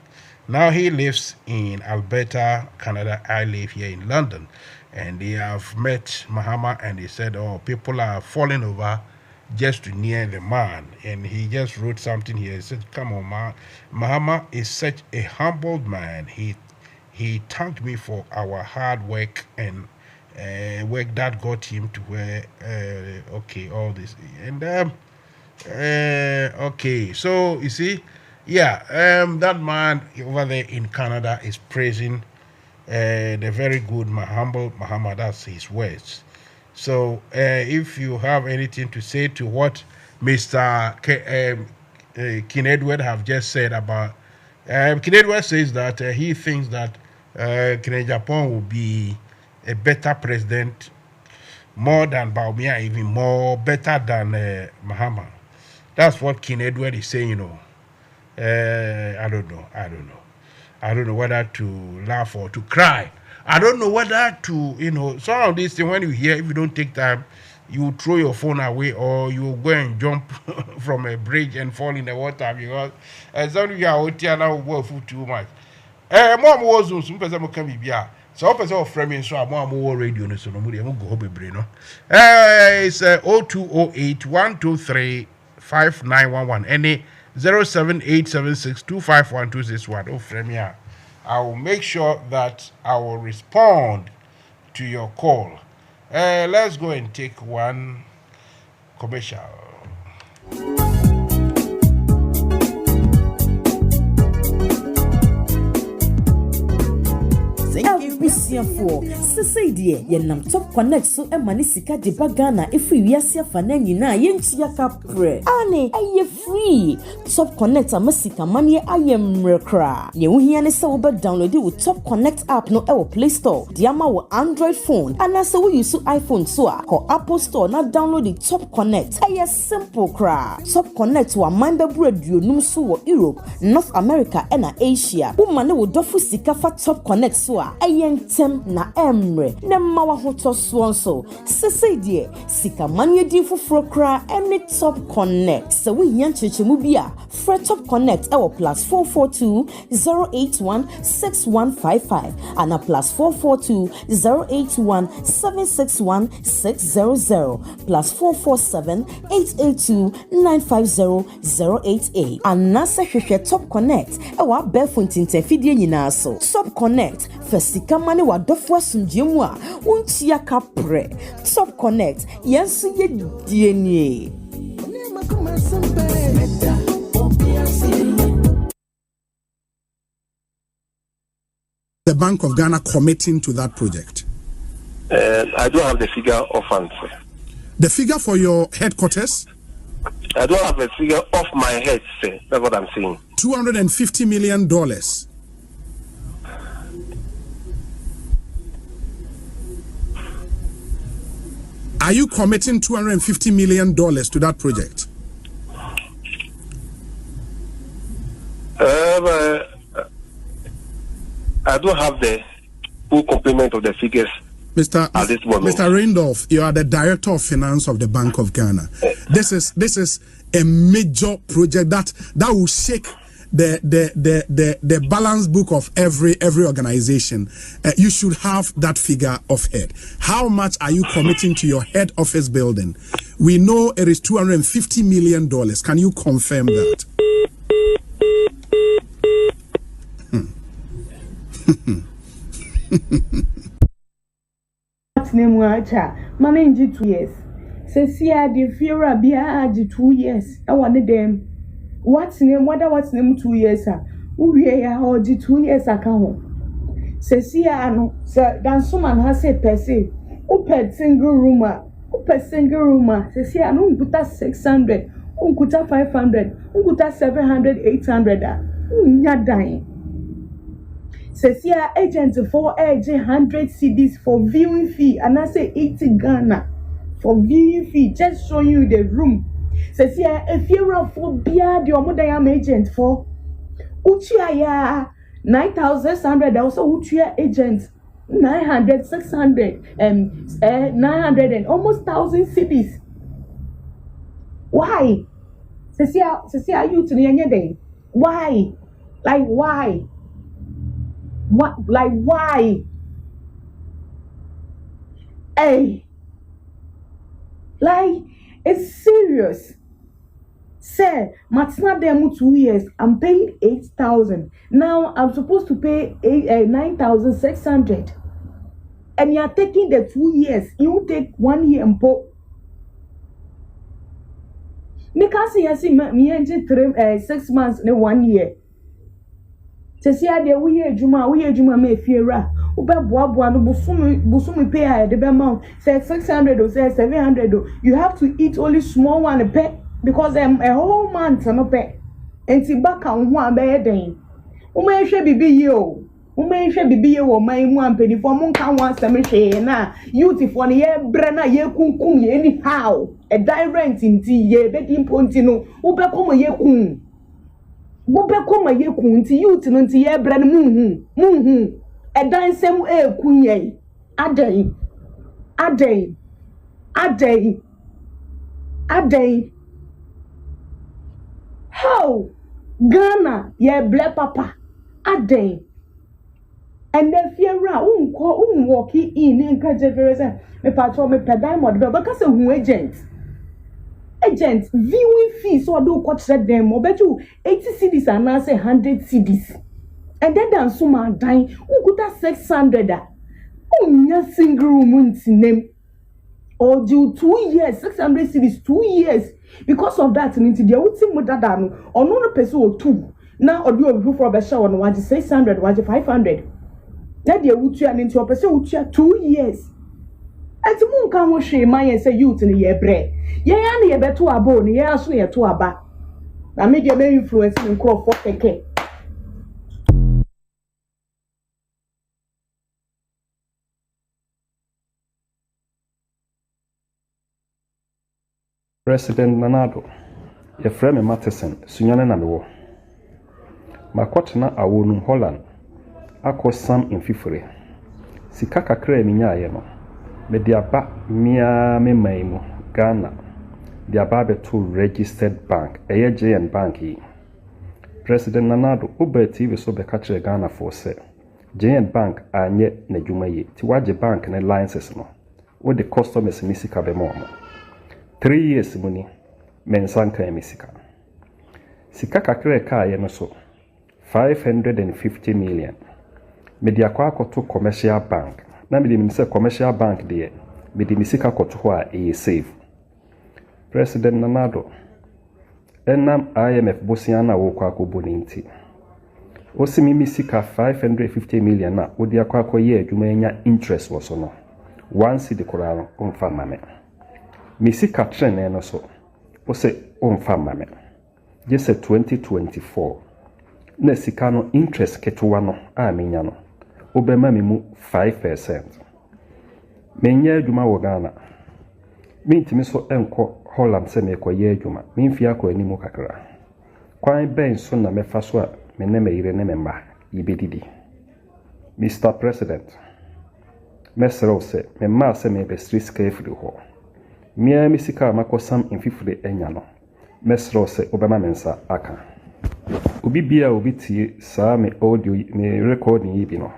Now he lives in Alberta, Canada. I live here in London. And they have met Mahama, and they said, oh, people are falling over just to near the man. And he just wrote something here. He said, come on, man. Mahama is such a humble man. He thanked me for our hard work and work that got him to where, all this. And, okay, so you see, that man over there in Canada is praising the very good, humble Mahama. That's his words. So if you have anything to say to what Mr. King Edward have just said about, King Edward says that he thinks that King Japan will be a better president, more than Baumia, even more better than Mahama. That's what King Edward is saying, I don't know. I don't know whether to laugh or to cry. I don't know whether to, some of these things, when you hear, if you don't take time, you throw your phone away, or you go and jump from a bridge and fall in the water, because some of you are out here now work too much. Mom was some person can be here. So open so framing so I'm radio no so no go bebre no. It's 0208 123 5911 any 07876251261. Oh frame here. I will make sure that I will respond to your call. Let's go and take one commercial. Busiafo sese die ye nam top connect so e mani sika de bagana e free wiase afa na nyina ye ntia ka pre ane aye free top connect amasika mani aye mrekra ye wohia ne se wo be download with top connect app no e wo play store de ama wo android phone ana se wo use iphone so a ko apple store na download the top connect aye simple kra top connect wa man be bro aduonum so wo Europe North America and Asia wo mane wo dofo sika fa top connect so a aye tem na emre na mawa hoto so sese die sika manye di foforo kra any top connect so we hia chechemu bia free top connect e wo +442 081 6155 and a +442 081 761 600 +447 882 950 088 and nasa hwehwe top connect e wa befont intafidie nyina so top connect fasika mane wa dofo asumdiem a wontia ka pre top connect yenso ye die nie the Bank of Ghana committing to that project? I don't have the figure of funds. The figure for your headquarters? I don't have a figure off my head, sir. That's what I'm saying. $250 million. Are you committing $250 million to that project? I don't have the full complement of the figures Mr. at this moment. Mr. Randolph, you are the Director of Finance of the Bank of Ghana. This is a major project that will shake the balance book of every organization. You should have that figure of head. How much are you committing to your head office building? We know it is $250 million. Can you confirm that? Name wacha manage 2 years. Says here the fear be 2 years. I want them. What's name? What's name 2 years? We are all 2 years account. Says here no. Sir, then someone has said per se. Open single room. Says here no put 600. Put 500. Put 700, 800. Not dying. Says here agent for agent 100 CDs for viewing fee and I say 80 Ghana for viewing fee, just showing you the room. Says here if you're for beer the Omodayam agent for Uchia 9,600 also Uchia agent 900 600 900 and almost 1,000 CDs. Why? Says here you to the day. Why? Like why? What? Like why? Hey, like it's serious. Sir, Matsna demo 2 years. I'm paying 8,000. Now I'm supposed to pay 9,600. And you're taking the 2 years. You take 1 year and put. Because you see me engine 6 months in 1 year. Sesi ade we ye adwuma me fiera wo be boaboa no busumi pay a de be amount say 600 or say 700 you have to eat only small one pay because a whole month no pay enti baka ho abe den wo ma hwe bibi ye o wo ma hwe bibi ye wo man mu ampani fo mo nka ho asem hwe na youth for ne ye bre na ye kunkum ye ni how a direct nti ye be di ponti no wo be komo ye kun Bobekoma ye kunti youth nti ye bra muhu edan sem kunye adai how Ghana ye ble papa adai And then fear walking in and catch a very me patron me diamond because who agent viewing fees or do catch them or bet you 80 CDs and now say 100 CDs. And then dance so man dying who got 600 oh single room name or do 2 years 600 CDs 2 years because of that into the old team with that or no person or two now or do a for a show on 600 500 that they would turn into a person who 2 years. And the moon can wash my and say youth in a year bread. Yea, and a better a bone, yea, so near to a bar. I make your main influence in crop for a President Nanado, your friend Matheson, Sunyana Nabo. Makotna awonu Holland, ako Sam in Fifure. Sikaka kre minya yeno. Me diaba mia me maimu Ghana. Diaba betu registered bank, eye JN Bank yi. President Nanado, ube TV so bekatre Ghana for se. JN Bank anye ne jumaye. Tiwaje bank ne licenses no. Wo the customers nisika be mo. 3 years muni mensanka emisika. Sika kakre ka ye no so 550 million. Media kwa to commercial bank. Na me dim say commercial bank de me dim sika koto ho a e save. President Nanado enam IMF bosia na wo kwa akoboni nti. Osimi misika 550 million na odi akwa akoye adwuma nya interest wo so no. Once the Quran on famame. Misika trene no so o se omfa mame je se 2024 na sika no interest ketewa no a menya no obema me mu 5%. Menya adwuma wo Ghana mintimi so enko Holland se me koye adwuma mimfi akọ animu kakra kwan ben so na mefa so a me ne meyire ne memma yibedidi. Mr. President mesro se memma se me be street carefree ho Mia misika makosam infifure enya no. Mesro se obama Mansa aka. Obi bia obi tie saa me audio me recording yi bi no.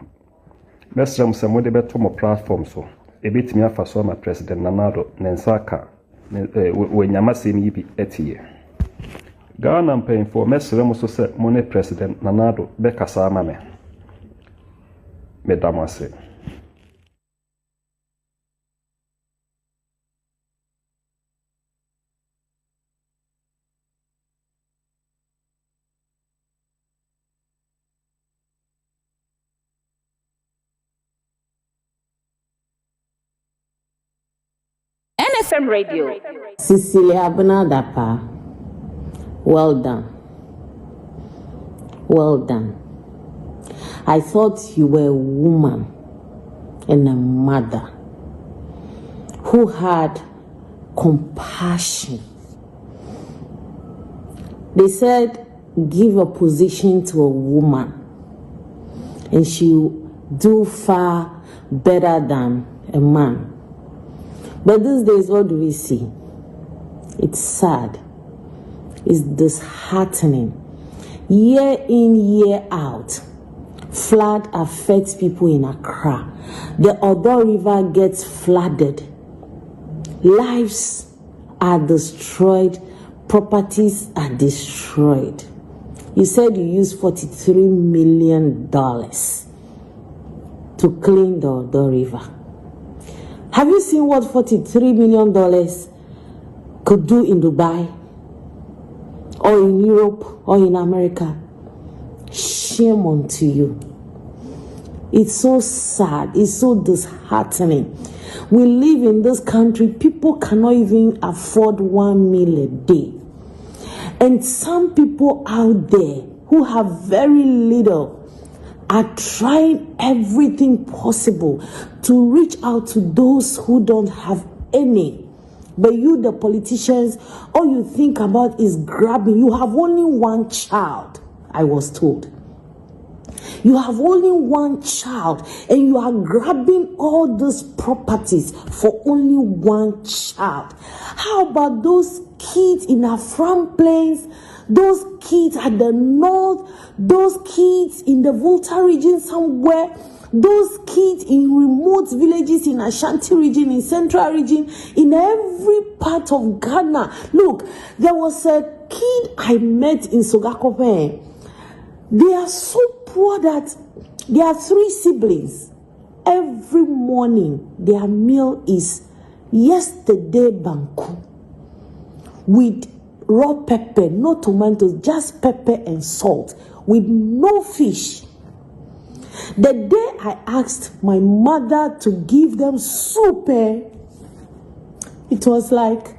Mesro se mo de beto mo platform so. Ebetimi afa so ma President Nanado Nansa aka. We nyama sem yi bi etie. Ghana mpem for mesro mo so se mo ne President Nanado be kasa ama me. Medamase. NFM Radio. Cecilia Abnadapa. Well done. Well done. I thought you were a woman and a mother who had compassion. They said, give a position to a woman and she'll do far better than a man. But these days, what do we see? It's sad. It's disheartening. Year in, year out, flood affects people in Accra. The Odo River gets flooded. Lives are destroyed. Properties are destroyed. You said you used $43 million to clean the Odo River. Have you seen what $43 million could do in Dubai or in Europe or in America? Shame unto you. It's so sad. It's so disheartening. We live in this country. People cannot even afford 1 meal a day. And some people out there who have very little are trying everything possible to reach out to those who don't have any. But you, the politicians, all you think about is grabbing. You have only one child, I was told. You have only one child and you are grabbing all these properties for only one child. How about those kids in our front plains, those kids at the north, those kids in the Volta region somewhere Those kids in remote villages in Ashanti region, in Central region, in every part of Ghana. Look, there was a kid I met in Sogakope. They are so poor that there are 3 siblings. Every morning, their meal is yesterday banku with raw pepper, no tomatoes, just pepper and salt, with no fish. The day I asked my mother to give them soup, it was like,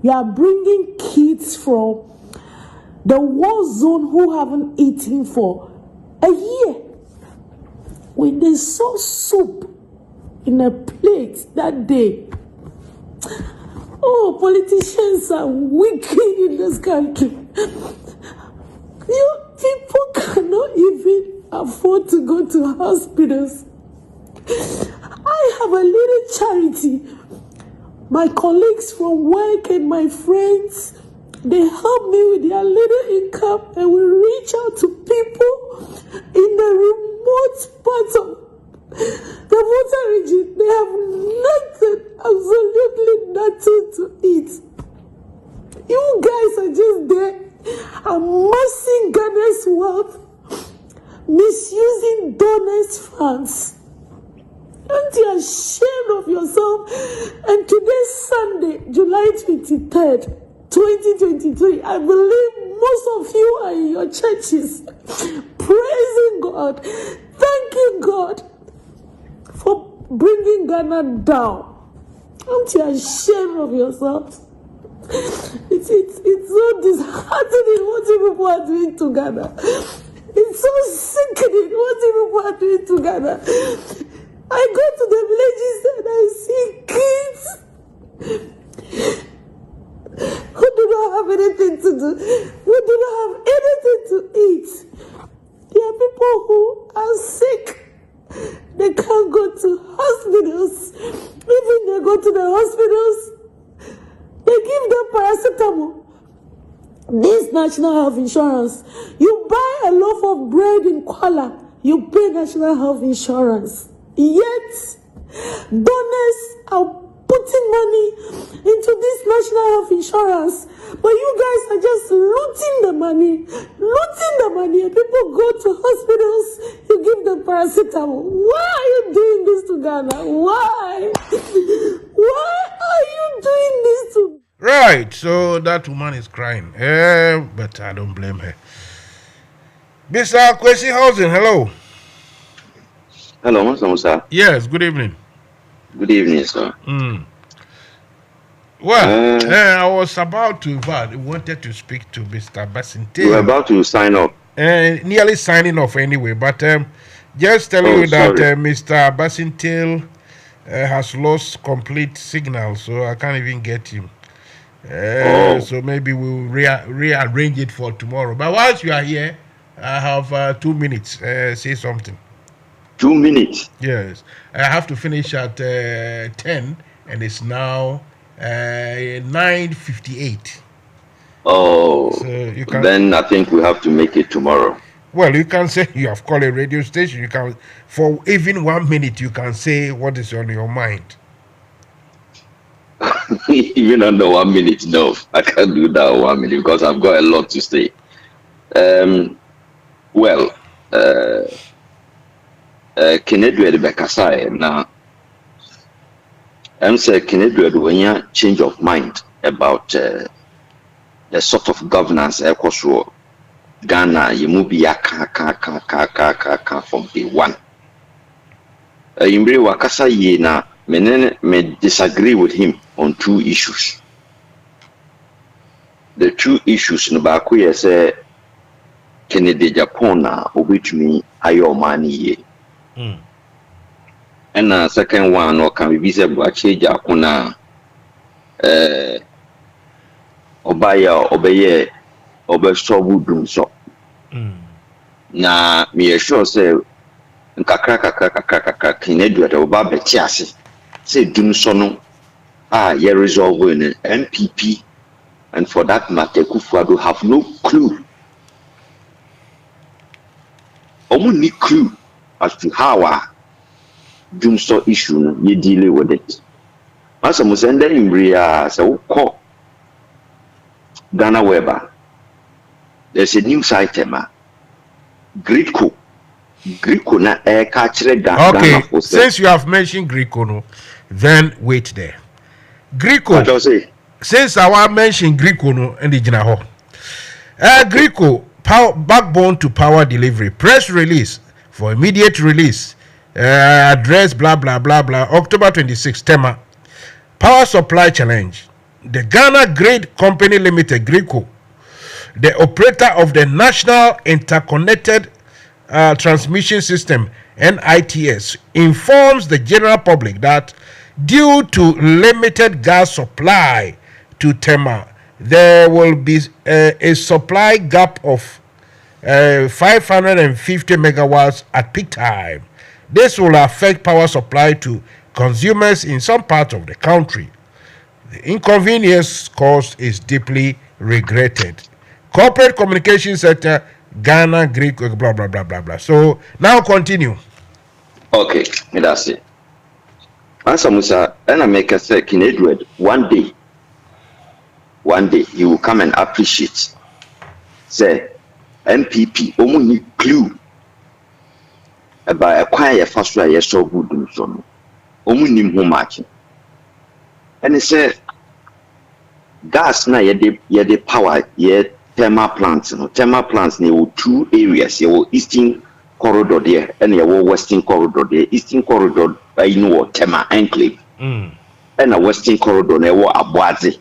you are bringing kids from the war zone who haven't eaten for a year. When they saw soup in a plate that day, oh, politicians are wicked in this country. You people cannot even afford to go to hospitals. I have a little charity. My colleagues from work and my friends, they help me with their little income, and we reach out to people in the remote parts of the water region. They have nothing, absolutely nothing to eat. You guys are just there, amassing Ghana's wealth, misusing donors' funds. Aren't you ashamed of yourself? And today's Sunday, July 23rd, 2023, I believe most of you are in your churches, praising God, thanking God for bringing Ghana down. Aren't you ashamed of yourselves? It's so disheartening what you people are doing to Ghana. It's so sickening what you people are doing to Ghana. I go to the villages and I see kids who do not have anything to do, who do not have anything to eat. There are people who are sick. They can't go to hospitals. Even they go to the hospitals, they give them paracetamol. This national health insurance, you buy a loaf of bread in Kuala, you pay national health insurance. Yet, donors are putting money into this national health insurance, but you guys are just looting the money, and people go to hospitals, you give them paracetamol. Why are you doing this to Ghana? Why? Why are you doing this to? Right, so that woman is crying, but I don't blame her. Mr. Kwesi Housing, hello. Hello, Mr. Musa. Yes, good evening. Good evening, sir. Well, I was about to, wanted to speak to Mr. Basintel. You were about to sign up. Nearly signing off anyway, but just telling you that Mr. Basintel has lost complete signal, so I can't even get him. So maybe we'll rearrange it for tomorrow. But whilst you are here, I have 2 minutes. Say something. 2 minutes? Yes. I have to finish at 10, and it's now 9:58. Oh, so you can, then I think we have to make it tomorrow. Well, you can say you have called a radio station. You can, for even 1 minute, you can say what is on your mind. Even under 1 minute, no, I can't do that 1 minute because I've got a lot to say. Kennedy de Bekasai now. I'm saying Kennedy when you change of mind about the sort of governance across Ghana, you move from day one. Imbre Wakasa ye na me disagree with him on 2 issues. The 2 issues no baku say Kennedy Japan na obitumi ayo mani ye. And the second one, or can be said, Bacheja Kuna Obaya, Obeye, Obesobu Dum so. Na me sure say, Kaka Kinedu at Oba Betiasi, say Dum Sono, ye resolve in NPP, and for that matter, Kufuado have no clue. Only clue as to how Jumso issue, you deal with it. Mansa Musa and then Bria, so call Ghana Weber. There's a news item. Greco na catcher Ghana. Okay, since you have mentioned Greco, no, then wait there. Greco, since I mentioned Greco, no, and the Jinaho. Greco, backbone to power delivery, press release for immediate release, address, blah, blah, blah, blah, October 26, Tema. Power supply challenge. The Ghana Grid Company Limited, Greco, the operator of the National Interconnected Transmission System, NITS, informs the general public that due to limited gas supply to Tema, there will be a supply gap of 550 megawatts at peak time. This will affect power supply to consumers in some parts of the country. The inconvenience caused is deeply regretted. Corporate Communication Sector, Ghana, Greek, blah, blah, blah, blah, blah. So now continue. Okay, that's it. Mansa Musa, and I make a second, Edward, one day, he will come and appreciate. Say, MPP, only clue about acquire first way, so good, so only him matching. And he said, gas na ye power, ye thermal plants, thermal plants, there were two areas, there were eastern corridor there, and there were western corridor there. Eastern corridor, you know, thermal enclave, and a western corridor, there were Abwazi.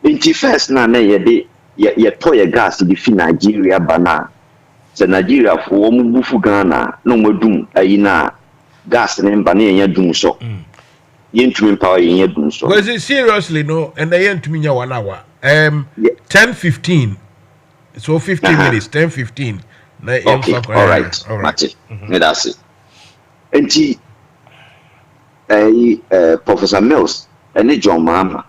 In the first, na ye toy gas to the Nigeria bana. So Nigeria for Mufu Ghana, no more doom, na gas and bana ya doom so. Yen power yen doom so. Was it seriously no? And they yen to me 1 hour. 10:15. So 15 minutes. 10:15. Okay, all right. Match. That's it. And Professor Mills and John Mama.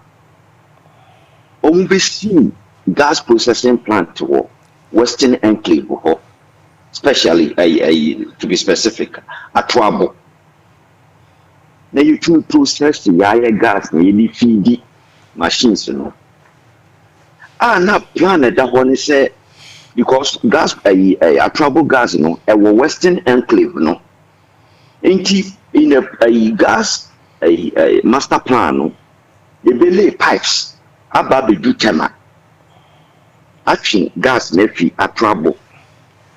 Overseen gas processing plant to Western Enclave, especially to be specific, at Trouble. Now you can process the gas, maybe feed machines, you know. Not planned that one is because gas a Trouble gas, you know, a Western Enclave, you know. In a gas a master plan, no, they lay pipes. Ababe do tema. Actually, gas nefi a trouble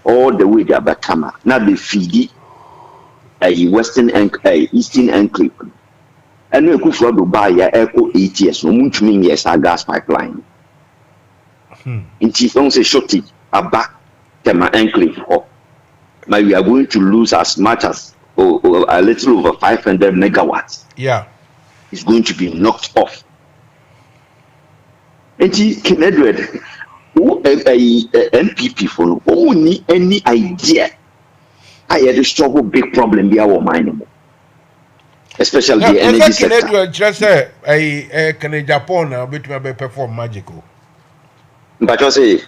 all the way to Abatama. Now they feed a western and eastern enclave. And we could for buy a echo 8 years, no much mean yes, a gas pipeline. In chief on say shorty a back tema enclave. But we are going to lose as much as a little over 500 megawatts. Yeah, it's going to be knocked off. And King Edward, who a NPP for who need any idea? I had a struggle, big problem be our mind, especially the energy sector. Edward just say can Japan between perform magical. But I say,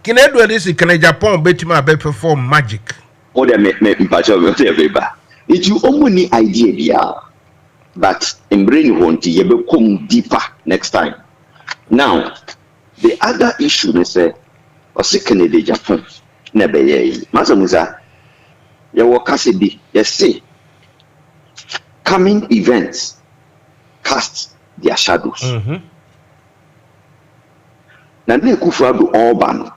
King Edward is can Japan between perform magic. Oh, they make but if you only idea, yeah, but in brain won't you become deeper next time. Now, the other issue is or second de Japan. Never ye. Mansa Musa, you work as a be. Yes, say coming events cast their shadows. Now they go for the urban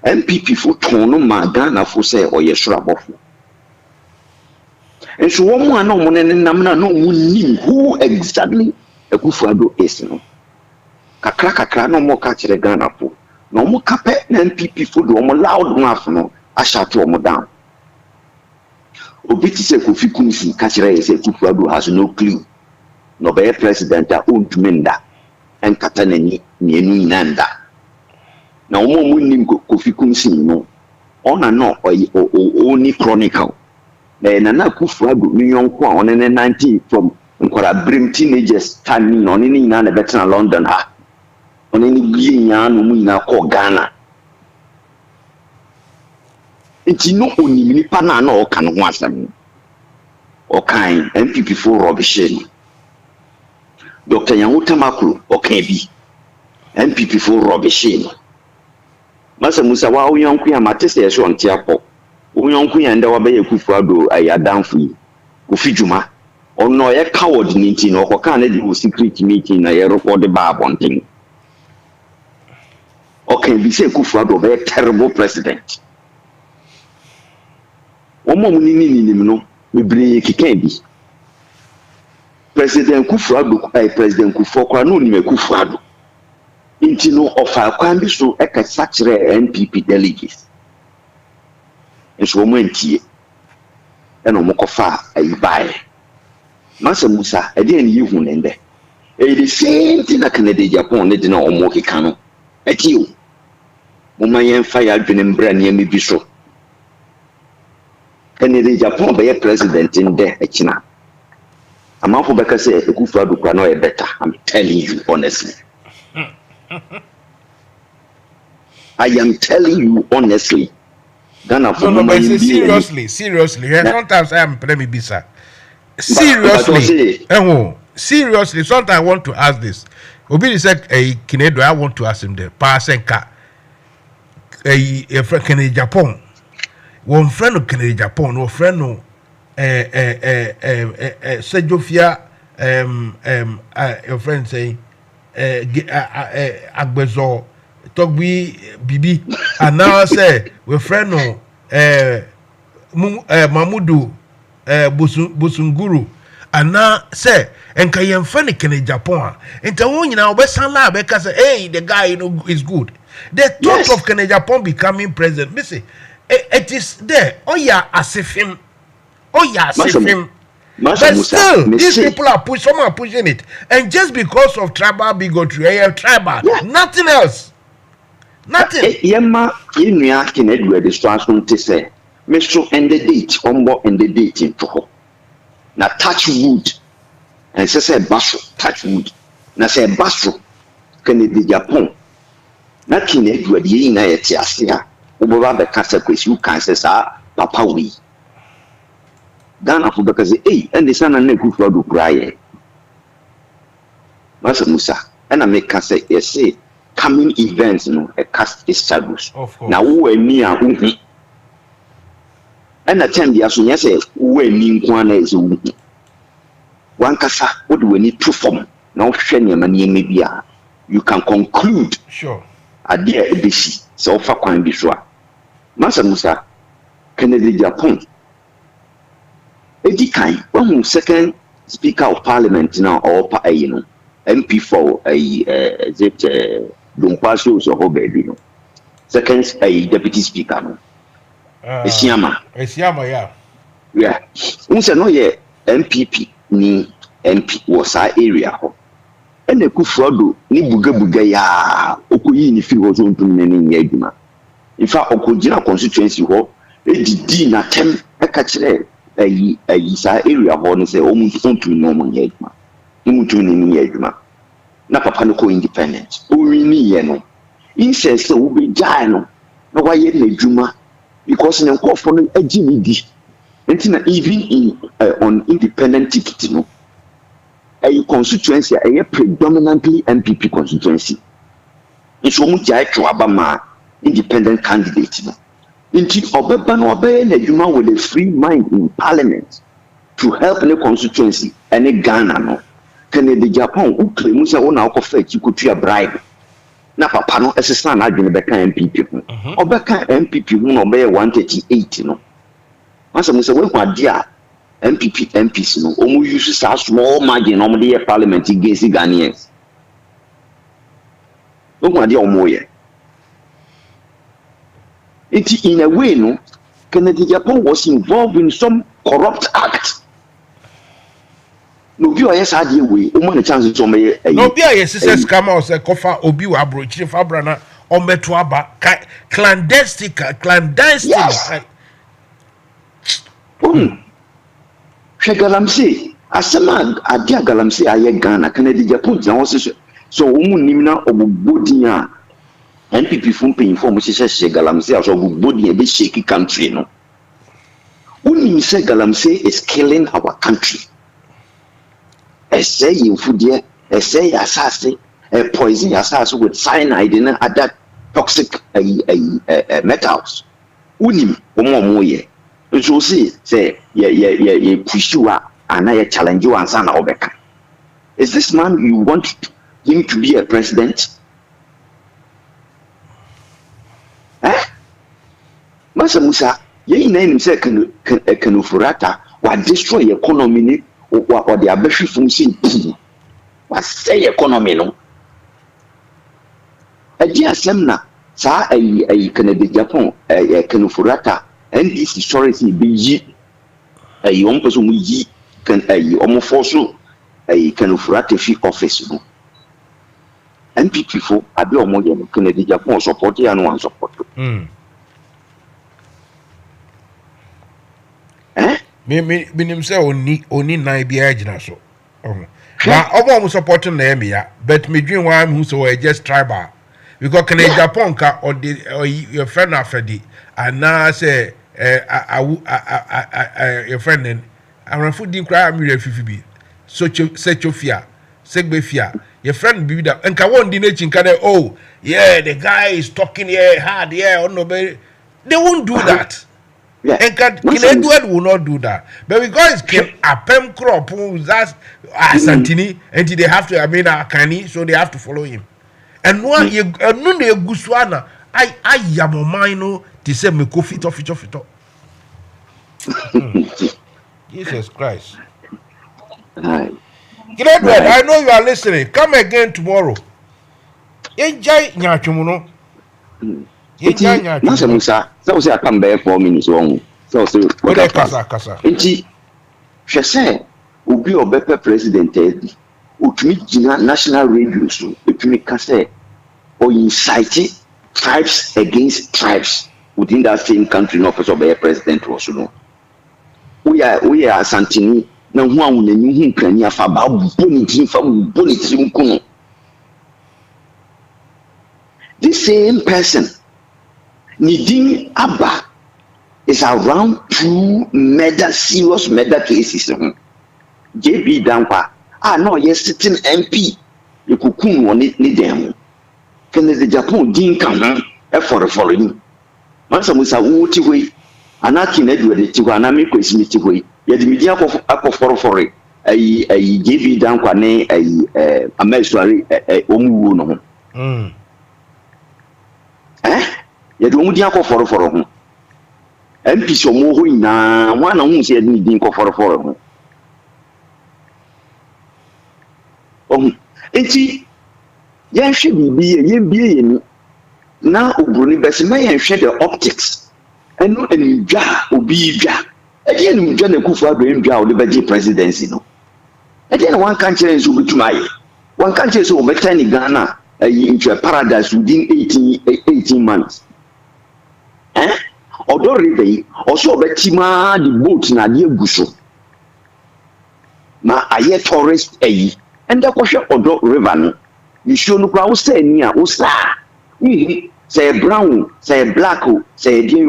MPP for tono magana for say or yeshrabofo. And so one more no money namna no who exactly a Kufuado is no. Kakra no more catch the Ghana po. No more carpet and NPP food no more loud mouth no. I shut you down. Obiti se Kofi Kumsi catcher say Kufuado has no clue. No be president a own menda and kataneni ni nanda. Now more nim Kofi Kumsi no. On and no only chronicle. Then na Kufuado ni yonko on 19 from Nkora brim teenagers standing on any na better London ha. On any being yan na call Ghana. Nti no onim nipa na na oka no ho asem. Okan MPP for rubbish. Dr. Yamuta Makulu okan bi. MPP for rubbish. Mansa Musa wa uyonku ya matese ya so ntiapo. Uyonku ya nda wa be Kufuado ayadanfu yi. Ofijuma. Ono ye coward ni nti no okoka na di secret meeting na ye record ba abonten. Okay, we say Kufuado be a terrible president. Omo munini no me bring kikan bi. President Kufuado President Kufuado no ni me Kufuado. Inti no offer kwan bi so e ka sachre NPP delegates. Enso mo ntie. E no mo kofa ayi bae. Mansa Musa e dey ni hu nende. E the same thing na Canada Japan ne dey na omo keka no. E ti o. Mo ma yen fa ya dwene mbra ne me bi so. Canada Japan be president in there e kina. Amafo be ka say Kufuado kwa no e better. I'm telling you honestly. I am telling you honestly. Ghana for no, but seriously. Sometimes I am playing bisa. Seriously. Seriously, sometimes I want to ask this. Obi said, Kinedo, I want to ask him there. Pasenka. A friend Canada Japan. One friend of Canada Japan, no friend no Sejofia your friend saying Agbezo Togbi Bibi and now say we friend no Mamudu Busunguru and now say and Kayan Fanny Canada Japan and Tawon now Western Lab because hey the guy is good. The thought of Canada Japan becoming president, Missy. It is there. Oh yeah, as if him. But still, these people are pushing. Some are pushing it, and just because of tribal bigotry, tribal, nothing else. Nothing. Yema, Inuya can Edward is transformed to say, Mr. and the date, Ombo and the date in Toho. Now touch wood, and say Basho, touch wood. Now say Basho, can it be Japan? Not King Edward, ye na etiasia. Uboba be kasa kwesi u kan sa papa wi Ghana for because and the son and Kufuado cry Mansa Musa and I make kasa say coming events no a cast shadows now who me and attend the aso say who ni nkwana is one kasa what do we need to form now hwene mani bia you can conclude sure adia ebisi so ofa kwan bi so a Mansa Musa Canada Japan edi kan one second speaker of parliament now or MP for Dumpasio so hobe no second deputy speaker no Esiama yeah unse no ye MPP ni MP was our area ho ene Kufuado ni buga ya okoyi ni fi ho so ntum ne ni adwuma ifa okojina constituency ho edidi na tem eka kire sa area ho no se omuntu no mo ye adwuma omuntu ni ye adwuma na papa no ko independent o wini ye no insist wo be jai no na wa ye na adwuma because ne nkofo no agi ni di entina even in on independent ticket no a constituency a predominantly MPP constituency it's omu jai twaba ma independent candidate no inti obeba no obey na adwuma with a free mind in parliament to help the constituency and Ghana no Canada Japan who claim say ona akofa chikutua bribe na papa no esesa na adwene beka MPP obeka MPP hu no obey 138 no Mansa Musa we kwadia MPP MPs no omu use sa small margin omu dey parliament against Ghanaians we kwadia omu ye in a way no Canada Japan was involved in some corrupt act no bi o yes ade we o mo na chance so me no bi yes says come out say kofa obi wa abrochi fabra na o meto aba clandestine Galamsey asema adia Galamsey aye Ghana Canada Japan na wose so o mu nim na obobodin a NPP from paying for Mrs. Galamsey as a body and shaky country. No, only say Galamsey is killing our country. I say you food here, I say assassin, a poison assassin with cyanide in other toxic metals. Only one more year. So say, yeah, push you up and I challenge you and son of Is this man you want him to be a president? Mansa Musa, ye name say can furata or destroy economy or the abeshi from sin. What say economy no? A dear Semna, sa a Canada Japan, a canufurata, and this historically be ye a young person ye can a almost also a canufurata fee office. And people are be more than Canada Japan support and one support. Minim say oni na bia agina so. Na obo supporting na emia, but me dream why who so just tribal. Because Canada Japan ka or your friend afedi and na say your friend and food din cry am refifi bi. So chofia, segbefia. Your friend be that and ka won di nature ka oh, yeah, the guy is talking here hard, yeah, or no they won't do that. Yeah. And Edward will not do that. But because it's a pem crop, that's Santini, and they have to, Kani, so they have to follow him. And one, you know, the Guswana, I am a minor to say, me go fit off. Jesus Christ. Edward, I know you are listening. Come again tomorrow. Enjoy Nyachumuno. Mansa Musa, so say I come back 4 minutes long. So kasa. Enti she say obi obepe president edi utumi gina national radio so utumi ka say or incite tribes against tribes within that same country no person be president was no. We are Santini na hu awunani hu krani afa ba bonity nkuno. This same person Nidin Abba is around 2 serious murder cases. JB Dampa, no, yes, sitting MP. You could come on it, need them. Can the Japan Dean come for the foreign? Mansa Musa Wuti way, and I can Edward Tiwanami Quismiti way, yet the media of for it. A JB Dampa, a mercenary, a woman. Yet won't be for him. MP so more na one who said me didn't go for him. Eti, yan should be now Bruni Bessimay and shed the optics. And no any jar will be jar. Again, John Kufa Green Jar, the presidency. No. Again, one country is to my one country is over tiny Ghana into a paradise within 18 months. Although Ribe also betima the boat na die guso na aye tourist and the question Odo River no you show no kwa say ni a usa say brown say black say dey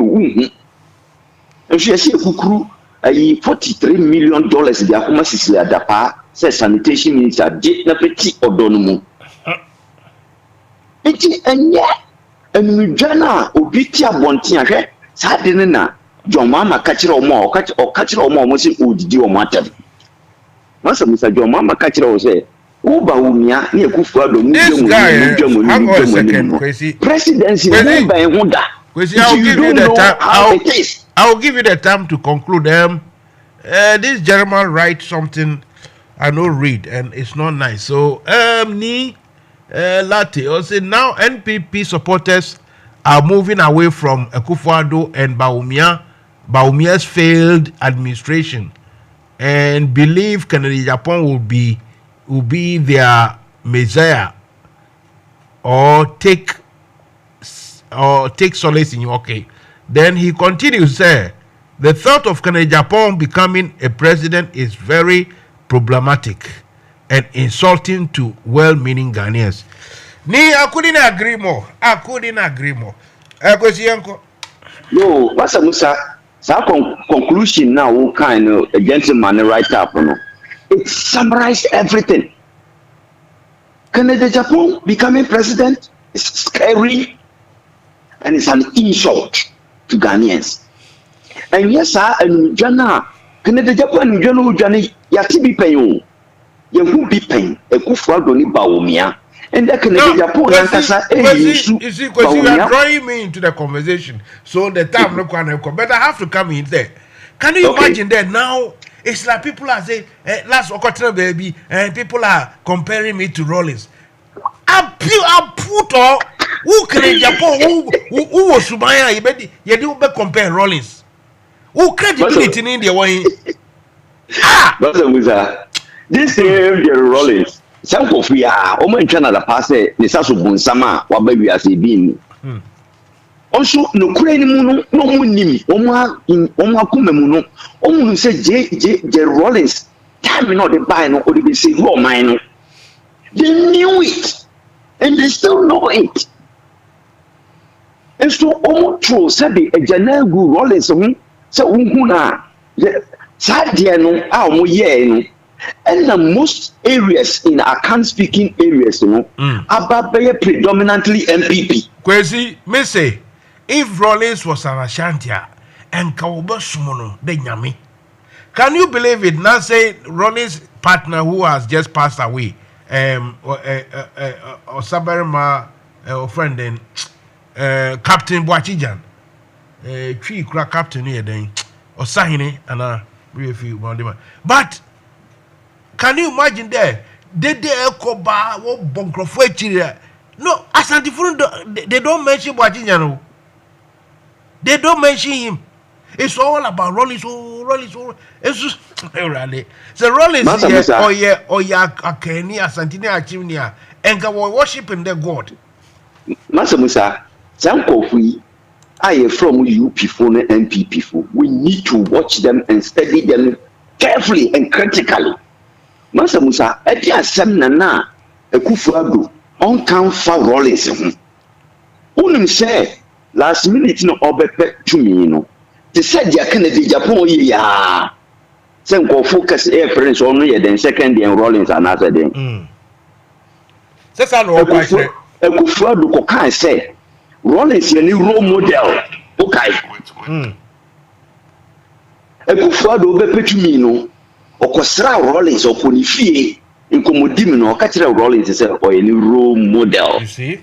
and she say kukuru $43 million the akoma sisile adapa say sanitation minister dey na peti Odo no mu enti enye enujana obiti abontin ahwe sadene na John Mama kachira omo o kachira omo mo se odidi omo atam Mansa Musa John Mama kachira o se uba umia na ekufu ado mu presidency never ehunda I'll give you the time to conclude them. This gentleman writes something I know read and it's not nice. So Latte also now NPP supporters are moving away from Akufo-Addo and Bawumia's failed administration and believe Canada Japan will be their messiah or take solace in okay. Then he continues, say, the thought of Canada Japan becoming a president is very problematic and insulting to well-meaning Ghanaians. I couldn't agree more. No, Master Musa, conclusion now, kind of a gentleman right up. No? It summarized everything. Canada, Japan becoming president is scary and it's an insult to Ghanaians. And yes, sir, and Jana, Canada, Japan, Jana, Yatibi Payon, Yahu be pain, a Kufa Doni Baumia, and that Canada, Japan, you see, because you are drawing me into the conversation, so the time no can come, but I have to come in there. Can you imagine that now? It's like people are saying, last Okotana baby, and people are comparing me to Rollins. I put all who can Japan, who was Subaya, you do compare Rollins. Who credibility in India? Brother Musa, this same Jerry Rollins, some of we are, Oman China, the passe, the Sasu Bunsama, what baby has been. Also, no Kurani Muno, no Munimi, Oma Kumemuno, Omun said J. Rollins, time not the buy no, or they say, oh, mine. They knew it, and they still know it. And so, Omo True said, a Janagu Rollins, so Unkuna, Sadiano, our year, and most areas in Akan speaking areas, you know, are predominantly MPP. Kwesi, me say. If Rollins was an Ashantia and Kauba Sumono, then Yami. Can you believe it? Now say Rollins' partner who has just passed away, or Sabarima, or friend then, Captain Boachijan, Tree Crack Captain here then, or Sahine, and but can you imagine there? They Koba, what Boncrofuchi? No, Asante they don't mention Boachijan. They don't mention him. It's all about Rollins. It's just really. So Rollins here, Kenya, Santina, Chimnia, and we're worshiping their God. Master Musa, some coffee, I am from UP for and MPP for. We need to watch them and study them carefully and critically. Master Musa, I just said Nana, a Kufuado, on town for Rollins. Only say. Last minute no obepe to me no. They said ya Kennedy Japan ya. Sen go focus air friends on me then second and Rollins another day. That's an old question. A good fraud ko kan say Rollins a new role model. Okay. A good fraud obepe to me no. Okosra Rollins okoni fie inkomodi no ka kire Rollins say o a new role model. You see?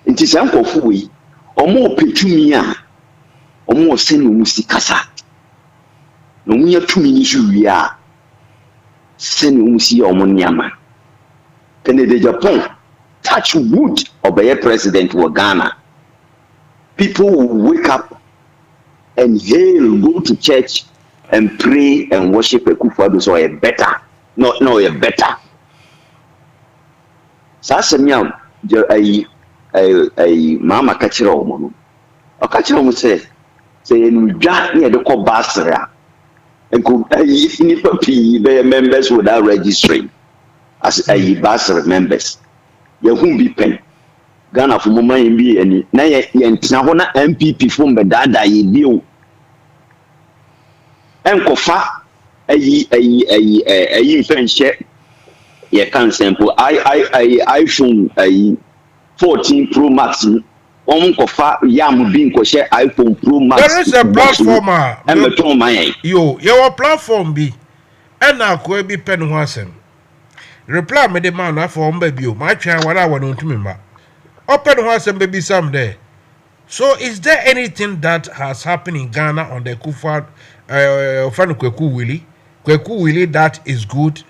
Nti sɛ nkɔfo wei ɔmo opetumi a ɔmo ɔsɛ no musi kasa no mu yɛtumi ni so wi a sɛ no musi ɔmo niama Kennedy Japan touch wood ɔbɛyɛ president wɔ Ghana people will wake up and hail, go to church and pray and worship a Akufo-Addo so ɔyɛ better no ɔyɛ better saa sɛ mi a mama ka kyerɛ ɔmo no ɔka kyerɛ ɔmo sɛ enudwa ne yɛde kɔ basre a nko nipa pii bɛyɛ members without registering as basre members yɛhu bi pɛn Ghana fo mo man bi ani na yɛntena hɔ na MPP fo mbɛdaadaa yɛ bio ɛnkɔfa mfɛnhyɛ yɛ kan sample iPhone 14 Pro Max kofa yam bi nkɔhyɛ iPhone Pro Max. There is a platform your platform bi ɛna akɔ bi pɛ ne ho asɛm reply me the man afɔ ɔmba bio ma atwa wala wɔ ntumi ma ɔpɛ ne ho asɛm be sam there. So is there anything that has happened in Ghana on the Kweku Willie that is good?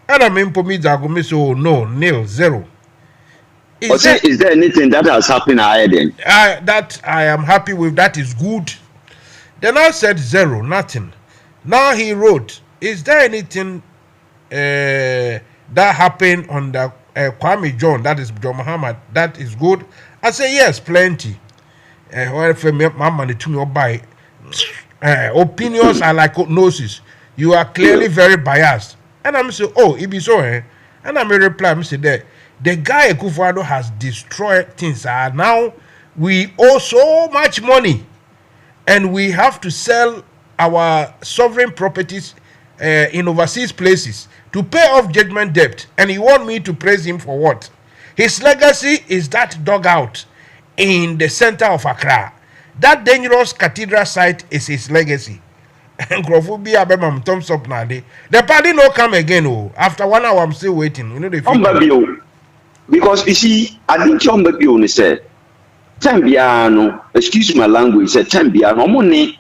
And I mean for me that so no, nil, zero. Is there anything that has happened then? That I am happy with, that is good. Then I said zero, nothing. Now he wrote, is there anything that happened on the Kwame John, that is John Muhammad, that is good? I say yes, plenty. Opinions are like noses. You are clearly very biased. And I'm say, oh, it be so, And I may reply, I say that the guy Akufo-Addo has destroyed things. Now we owe so much money, and we have to sell our sovereign properties in overseas places to pay off judgment debt. And you want me to praise him for what? His legacy is that dugout in the center of Accra. That dangerous cathedral site is his legacy. And Grofobia Bemam thumbs up now. The party no come again. Oh, after 1 hour, I'm still waiting. You know the because you see, I think Chomba said, Tambiano, excuse my language, said Tambiano, money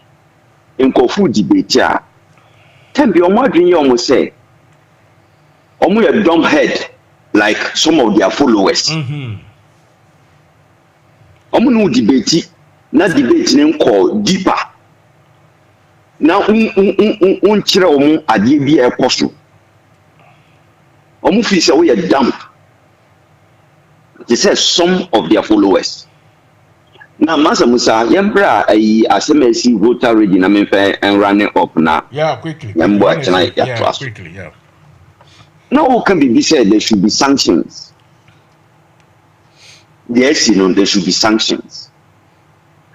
in Kofu debate. Tambio Madrin almost say, almost a dumb head like some of their followers. No debate, not debate name called deeper. Now, chira omu adiebi e koso. Omu fi say we are dumb. They said some of their followers. Now, Mansa Musa, yembra asemesi voter ready na menfe and running up now. Yeah, quickly. Quickly, yeah. Now, what can be said? There should be sanctions. Yes, there should be sanctions.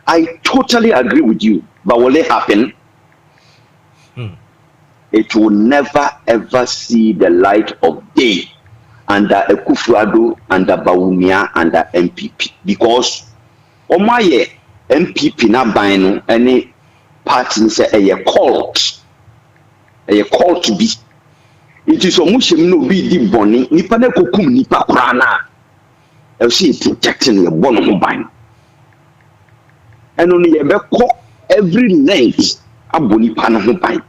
I totally agree with you. But will it happen? It will never ever see the light of day under Akufo-Addo, under Bawumia, under MPP. Because Omaye MPP na bino any party say a cult to be. It is almost no be the bonny, nipa ne kokum nipa krana. You see protecting your bonum bino. And only a every length aboni pana ho bino.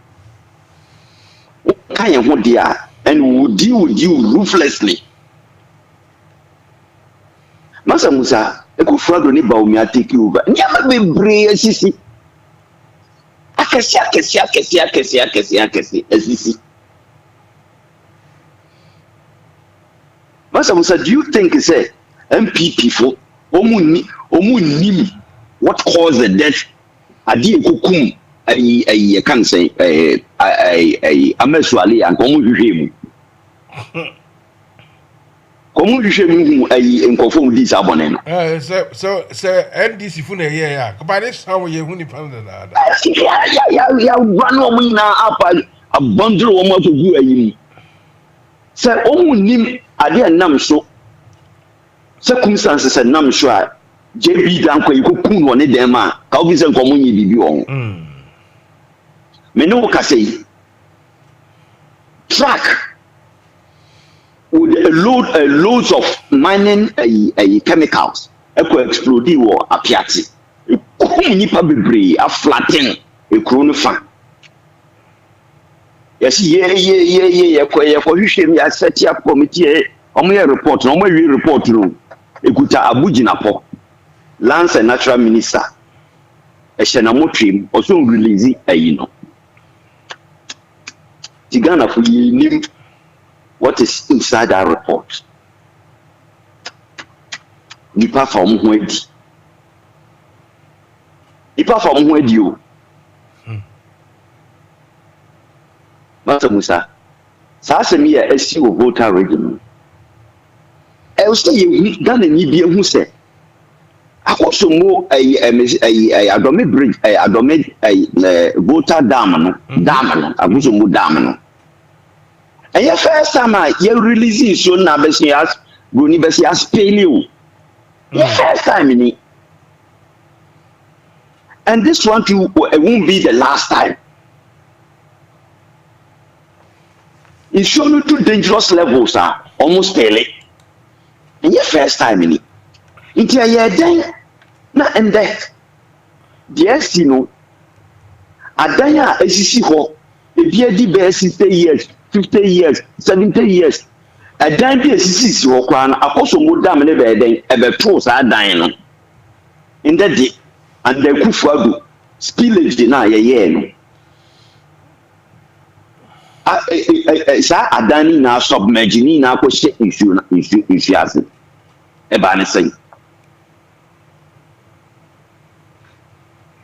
And we will deal with you ruthlessly. Mansa Musa, Akufo-Addo ni Bawumia take you over. Nyama be brave sisi. Akesi. Mansa Musa, do you think say MPP for omu nim what caused the death? Adi ekukum I can't say Amesuali and Komu in conform this abonnement. So NDC Fune, yeah. Companies, how you win the yeah, one woman up a bundle of what to do a yin. Sir, only nim idea nam so circumstances and nam sure JB Danko, you could put one of them, how is a community be on. Menoka say track with loads of mining chemicals explode or apiati. Nipa bebree a flatten a chronophone. Yes, yeah. I set up committee on my report, no more report room. Ekuta Abujinapo, Lands and Natural Minister. A Shanamotrim also release Tigana for you knew what is inside that report. Nipa from where you Mansa Musa, Sasami a SU voter regime. Else you done a Nibian who said, I also more a Adome bridge, a Adome voter damano, I was more damano. And your first time you release so Nabesias, Bunibesias Paleo. Your first time in it. And this one too, it won't be the last time. It's shown to dangerous levels are almost daily. And your first time in it. Into a year then, not and that. Yes, Adaya ACC ho, if you did 60 years, 50 years, 70 years. A dime be ACC ho, apostle more damn never then ever pros are dying. In that day, and the Akufo-Addo spillage deny a year. Sa Adani na submerging na question issue as Ebane saying.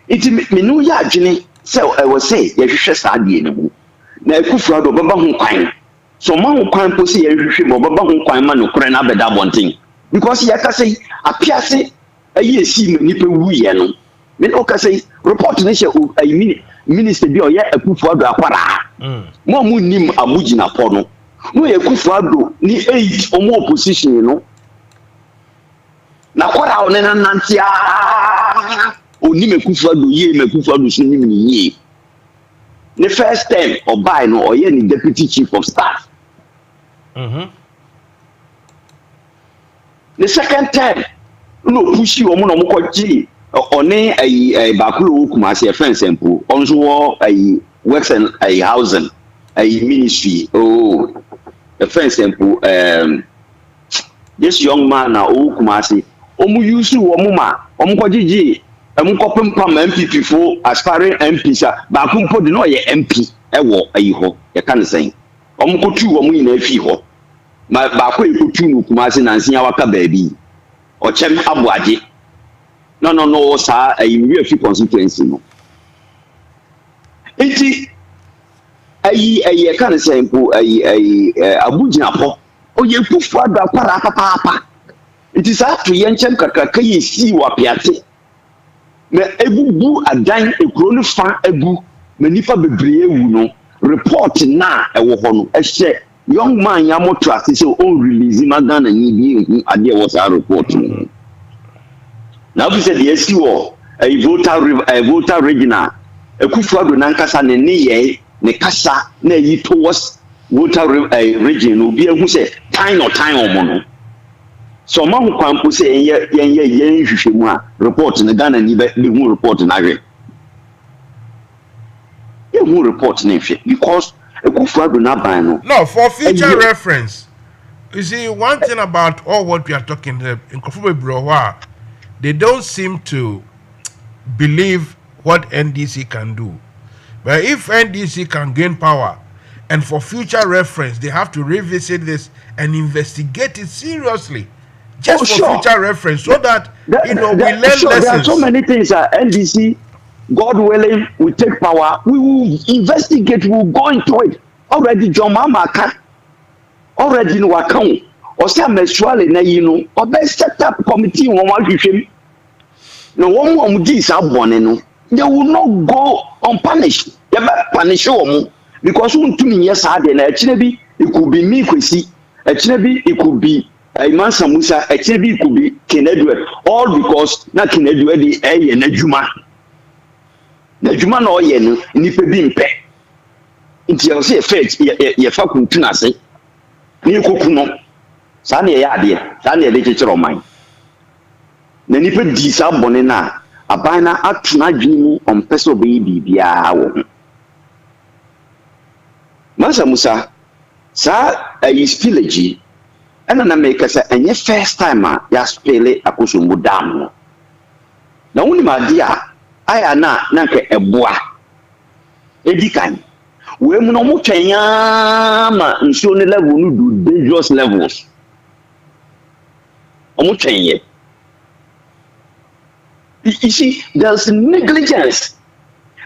It me no ya adwene say I was say ye hwehwe sa de enu na Akufo-Addo baba ho kwan So man kwan po se ye hwehwe mo baba ho kwan ma no kore na beda bonten because ya ka say apiase ayi si nipa wuye no me no ka say report ne she ayi minister bi o ye Akufo Addo akwara mo mu nim amugina po no no ye Akufo Addo ni 8 omo opposition no na kwara o ne nanante oni Akufo Addo ye Akufo Addo so nim ni ye the first time obai no o ye ni deputy chief of staff. The second time no pushi omo no mkoji oni ai bakulu kumase fence empo onso wo ai works and ai housing ai ministry the fence empo this young man na kumase omu use wo ma omkojiji emkopem pam MPP fo aspiring MP sa bakumpo de no ye MP ewo ai ho ye kan sen omkotu wo mu nyina afi ho ma baako ekotu no kumase nansia waka baabi ochem abuaje no sa ayi afi constituency no enti ayi kan say mpo ayi abugina po oye Akufo Addo akwara papa enti sa to ye nchem kakaka ye si wa piate na ebubu adan ekuro no fa agu na nipa bebree wu no report na ewo ho no ehye young man ya mo trust say o release magana ni bi ade e was a report no now we said yes you a voter regional Akufo Addo nankasa ne ye ne kasa na yi towards voter region obi ehu say time omo no so ma ho kwampo say yen hwehwemu a report ne Ghana ni be hu report na hwe hu report na hwe because Akufo Addo na ban no. No, for future reference. You see, one thing about all what we are talking in Kofube Browa, they don't seem to believe what NDC can do. But if NDC can gain power, and for future reference, they have to revisit this and investigate it seriously, just for future reference, so that we learn lessons. There are so many things NDC, God willing, we take power, we will investigate, we will go into it. Already, John Mamaka, already in Wakang, or some Mesuale, you or best set up committee on what you should. No one of these are born, they will not go unpunished. They will punish you because one to me, yes, I did. Actually, it could be me, Kwesi. Actually, it could be Mansa Musa. Actually, it could be Kennedy. All because not Kennedy, the Nejuma. Nejuma no yen, nipe bimpe. Inti ya se fet ye fa kuntuna se. Ni kokuno. Sa na ya ade. Sa na le chichiro man. Na nipe di sa bone na aban na atuna dwemu on peso be bibia wo. Mansa Musa sa ayi spillage ana na make say enye first time ya spele akosombo dam no. Na woni ma dia aya na nke eboa edikan we mu no mo twanya ma nsuo ne level no do dangerous levels omo twenye. You see, there's negligence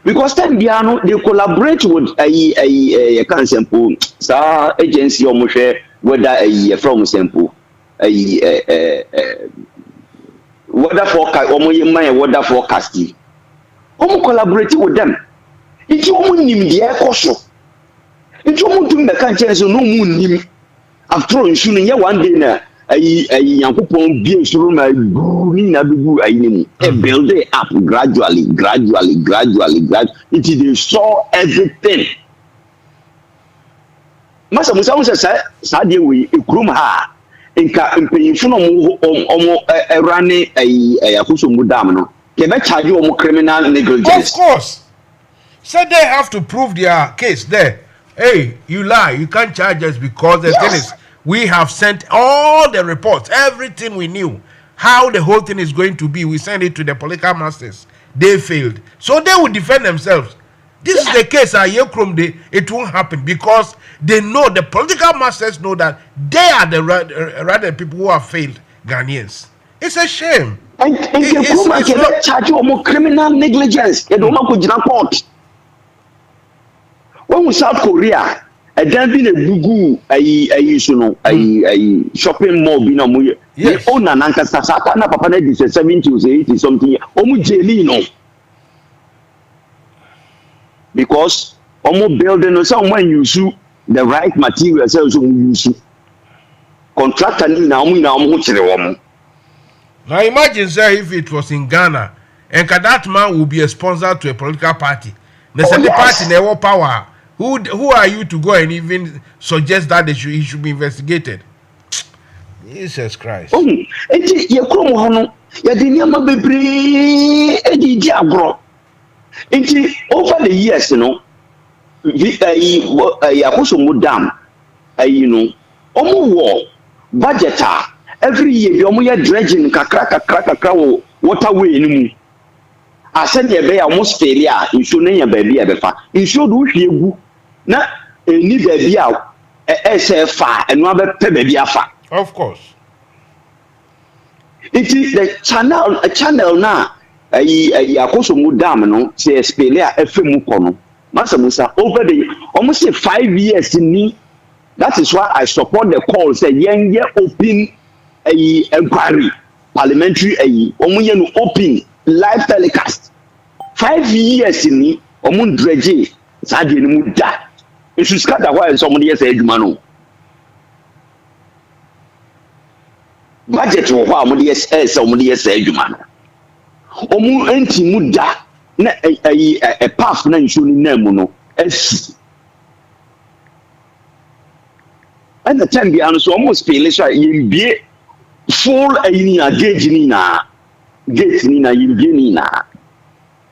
because then they collaborate with a can sample sa agency omo hwe whether a from sample weather forecast omo yema weather forecast omo collaborate with them. If you omo nim the ekoso, if you omo do meka nche so no mu nim after nsu no ye one day na yankopon bi nsuru ma ni na dugu ayinemu e build it up gradually until they saw everything. Masa Musa sa de we ekrum ha nka mpanyinfo no omo erane akoso mu dam no they be charge omo criminal negligence. Of course. So they have to prove their case there. Hey, you lie, you can't charge us because the thing is we have sent all the reports, everything we knew, how the whole thing is going to be. We sent it to the political masters. They failed. So they will defend themselves. This is the case at Yekrum. It won't happen because they know, the political masters know that they are the rather people who have failed Ghanaians. It's a shame. And it's not charge you more criminal negligence. You don't know court. When we South Korea, dan bi na gugu ayi so no ayi shopping mall bi na mo ye owner nanka sasa na papa na di 70 or 80 something omu jeli no because omu building no someone use the right material so use contractor ni na omu ho kire wo mo. Now imagine say if it was in Ghana and that man will be a sponsor to a political party. The party never power. Who are you to go and even suggest that he should be investigated? Jesus Christ. Ye krom ho no ye de niam bebre edi agro. Enti over the years no akoso mu dam no omo wo budget every year bi omo ye dredging kakra wo waterway ni mu. Asend ye be almost failure insu na ya ba bi e be fa. Insu do hwe egu na eni ba bi a se fa eno abepe ba bi afa. Of course. It is the channel na akoso mu dam no se failure efemu kono. Mansa Musa over the almost 5 years ni. That is why I support the call say yen open inquiry parliamentary omunye no open live telecast 5 years ni omun dredge sade ni mu da isu scatter why some dey say adwuma no budget wo kwa mo dey say some dey say adwuma no omun enti mu da na path na nsu ni na mu no esi and the time be so almost feel so yimbie full gauge ni na yimbie ni na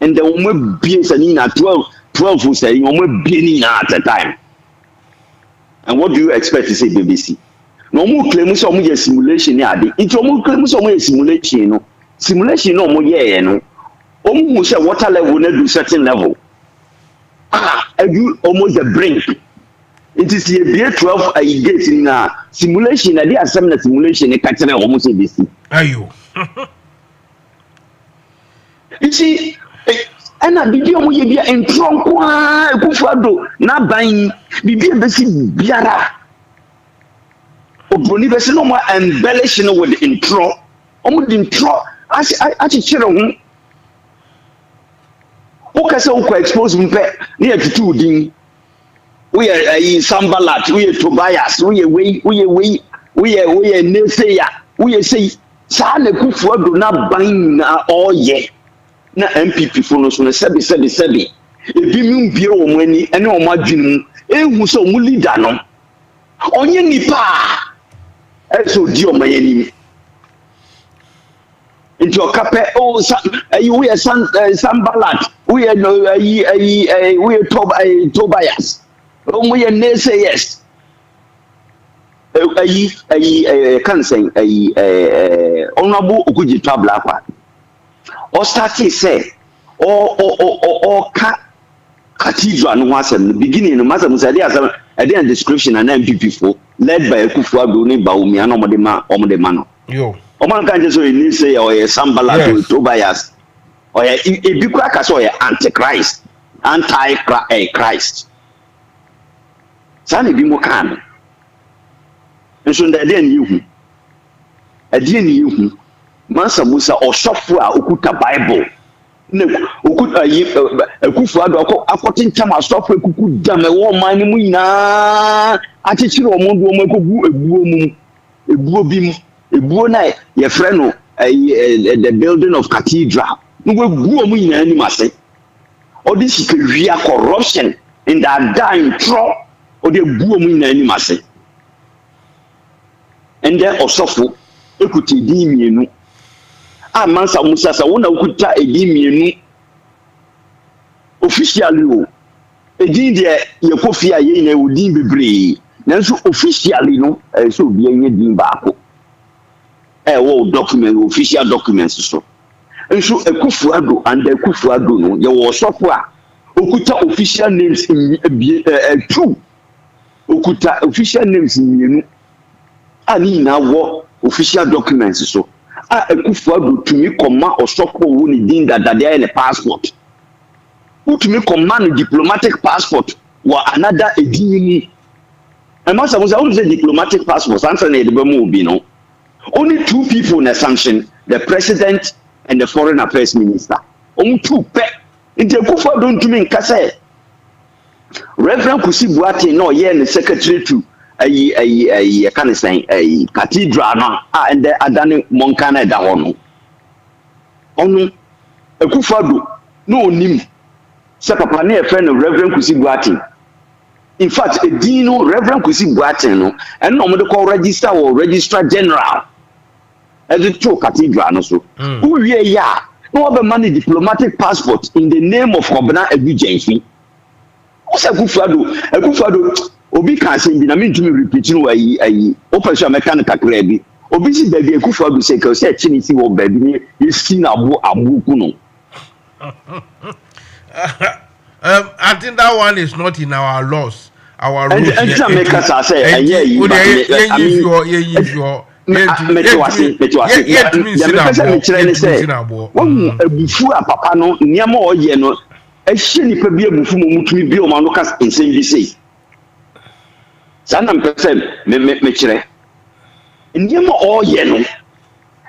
and the omo bie sani na 12 say omo bie ni na at the time. And what do you expect to say BBC? No mo claim so omo ye simulation ni ade it omo claim so omo ye simulation no omo ye no omo mu say water level na do certain level almost the brink. It is a year 12 gate in a simulation. I did some simulation a catching almost ABC. Ayo. You see, and I did you in trunk Kufado, not buying Bibi Biara. Oboniverse no more embellishing with intro. Almost intro as a children. Okay, so expose me near to 2 ding. We are Sambalat, we are Tobias, we are Nesea, we are say, Sana Kufu do not bind all ye. Na MPP for us on a sebi. If you mean Bio Mweni and no margin, who so muli dano. Onye nipa, so dear my enemy. Into a cape, we are Sambalat, we are Tobias. We are say yes. Can say honorable Ukuji Tabla. Or start say or cathedral no was in the beginning of Mansa Musa a description and MPP4 led by a Kufu Duni Baumi and Omodemano. Yo. Oman can just say or a Sambala to Tobias or a Biquakas or Antichrist, Anti-Christ. Sani bi mo kan nso nda de hu ade ni hu Mansa Musa osofo a okuta Bible na okuta akufu ado akotintam asofo ekuku dame wo man ni mu nyina achichire o mondo o makogu ebuo bi mu ebuo na ye frɛ no the building of cathedral no gu o mu nyina ni mase odi sikawia corruption in that dying tro or the boom in any massy. And then osofo ekuti dimienu. Mansa Musa sa wona okuta edimienu. Officially o. Edin de ye kofi aye na odin bebre. Nanso officially no so bi anye din baako. Wo document official documents so. Nso Ekufuado and Ekufuado no ye wo osofo a okuta official names in true. Okuta official names in ani na wo official documents so Ekufuado tumi koma osofo wo ni din da there in passport utumi koma no diplomatic passport wa another edini And Mansa was always a diplomatic passport. Only 2 people in the sanction, the president and the foreign affairs minister. Only 2 pet. In the Kufa don't do me Kase. Reverend Kusi Buati no the secretary to a kind of saying a cathedral and the Adani Moncana da Ono. Only a Kufadu no nim. Sapapane a friend of Reverend Kusi Buati. In fact, a Dino Reverend Kusi Buati no and no one call register or registrar general. As a two cathedral so. Who ya no other money diplomatic passport in the name of Kobana Ebujenfi. What's a Kufado? Obi can say, I mean to me repeating why I open mechanical crabby. Obi see baby a Kufado say, because Chinese or baby, you seen Abu Kuno. I think that one is not in our laws. Our rules. And some makers are saying, papa no niam oye no ehye nipa bi abufu mo mutumi bi o ma no ka nsem bi sei sana mpese me kire niam oye no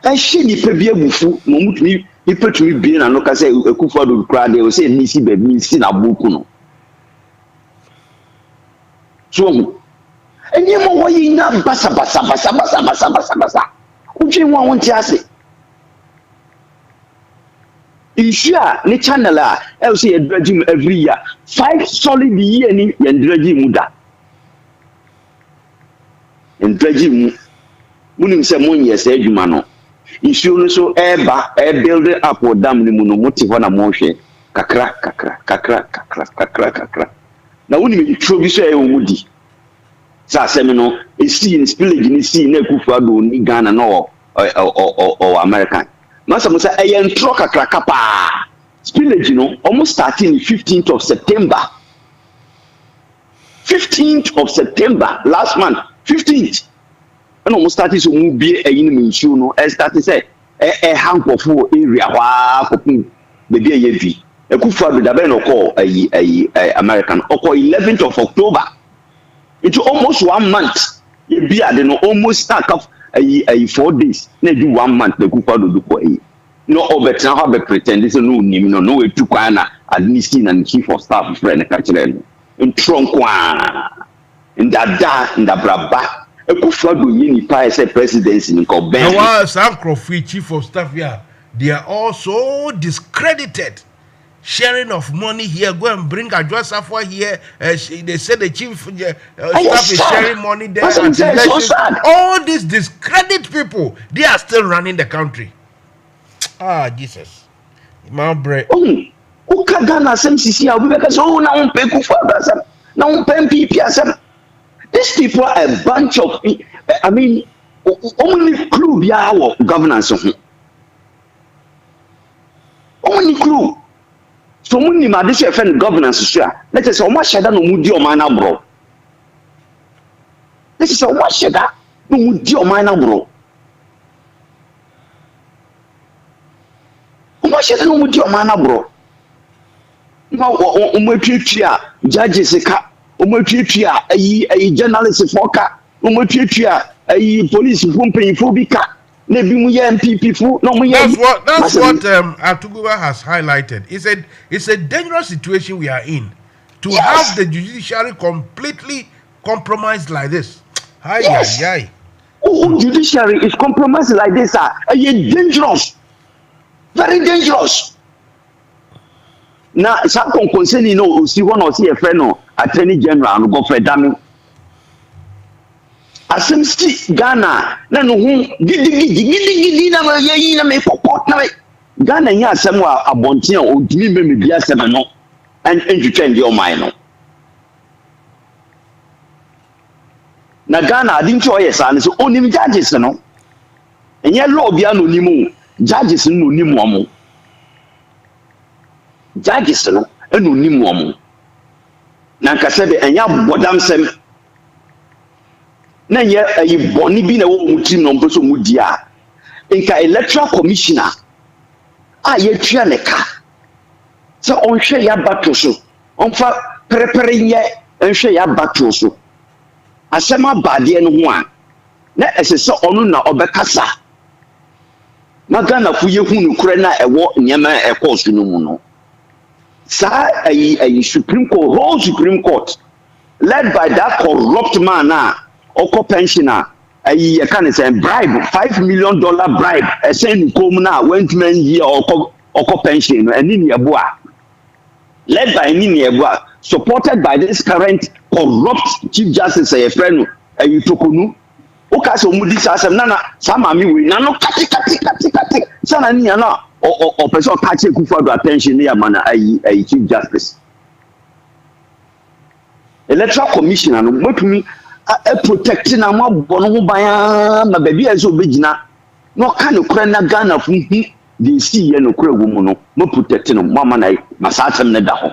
ehye nipa bi abufu mo mutumi nipa tumi bi na no ka say ekufu ado kra de o say nisi ba bi nsi na boku no so niam oye na basa uji wa wonti ase Isha ni channel say every year 5 solid year ni yendragi muda yendragi mu munim se mon yes adwuma no issue no so eba build up or dam ni mu no moti ho na mo hwe kakra na wonim itro bi so e wudi sa asem no esi in village ni si na Akufo-Addo ni Ghana no or American Mansa Musa a yentro kakra kapa village no almost starting 15th of September 15th of September last month 15th and almost started so mu be a yin mensu no e start say e hankofo area wa kopin be be yevi Akufo-Addo da be no call American oko 11th of October into almost 1 month be at no almost start of 4 days na do 1 month the Akufo-Addo do ko no obetra have pretend this no nim no we tu kwa na administrator and chief of staff friend ka kire no ntronkwa nda braba Akufo-Addo yini pa say presidency in ko ben no some Crofy chief of staff here they are also discredited. Sharing of money here, go and bring a Joseph here. They said the chief staff is sharing money there. All these discredit people, they are still running the country. Ah, Jesus. My bread. Ghana sem sisi a we because na on pay Akufo-Addo na on pay PP. These people are a bunch of I mean only clue be our governance of only clue. So many ma this FN governance sure. Let us say omo sheda no mudi o man na bro. This is omo sheda no mudi o man na bro. Omo sheda no mudi o man na bro. Ma omo twetwa judges ka, omo twetwa ayi journalists foka, omo twetwa ayi police mpanyifo bi ka. That's what Atuguba has highlighted. It's a dangerous situation we are in to have the judiciary completely compromised like this. Judiciary is compromised like this. Dangerous, very dangerous. Now, some concerning see one or see a friend or attorney general and go for damning. Asem si Ghana na no hu gidi na yeyi na me popot na Ghana nya asem wa abonten a odumi me bi asem no and twetwe ndi o man no na Ghana adin cho yesa ne so onim judges no enye law bia no nimu judges no nimu omo judges no eno nimu omo na ka se be enya bodam sem na ye ayi boni bi na wo mutim no mpeso mudia nka electoral commissioner a ye twa ne ka so onhwe ya battle so onfa prepare ye enhwe ya battle so asema baade no ho a na esese onu na obekasa na Ghana fu yehunu kure na ewo nyema ekọọsu no mu no sa ayi Supreme Court, whole Supreme Court led by that corrupt man oko pensioner ayi e kan say bribe $5 million bribe e send kom na went men year oko pension no eni ne ebo a led by eni ne ebo a supported by this current corrupt Chief Justice a friend ayi Tokonu o ka so mudi sasem na sama mi we na no kati sana ni na o person catch Kufuor attention ya mana ayi Chief Justice Electoral Commission no motumi protecting na mabọ no ho ban ma baby aso begina no ka no kura na Ghana fu hu de si ye no kura gu mu no mo protect no mama na masatem ne da ho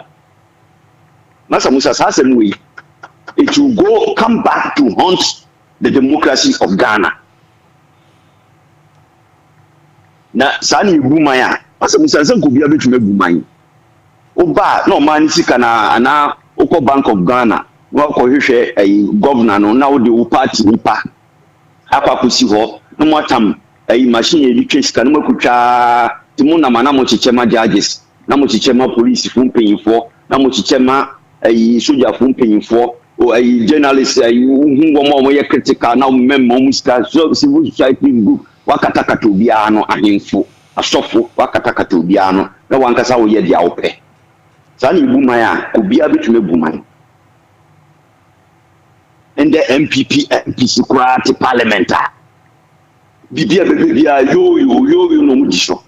Masa Musa sasem we it will come back to haunt the democracy of Ghana. Na sani bumaya Masa Musa san ko bia betuma buman oba no man sika na ana oko Bank of Ghana wa ko hwehwe ayi governor no na wo de wo party nipa akwakosi ho no motam ayi machine e litwe sika no makutwa timu na mana mo chichema judges na mo chichema police fu mpanyifo na mo chichema ayi soldier fu mpanyifo o ayi journalist ayi hu wo mo ye critical na memmo musika civil society group wakatakata obia no ahemfo asofo wakatakata obia no na wankasa wo ye dia ope sani bumaya obia betuma buman in the MPC Kurati parliamentar. Bibia yo no mudisho.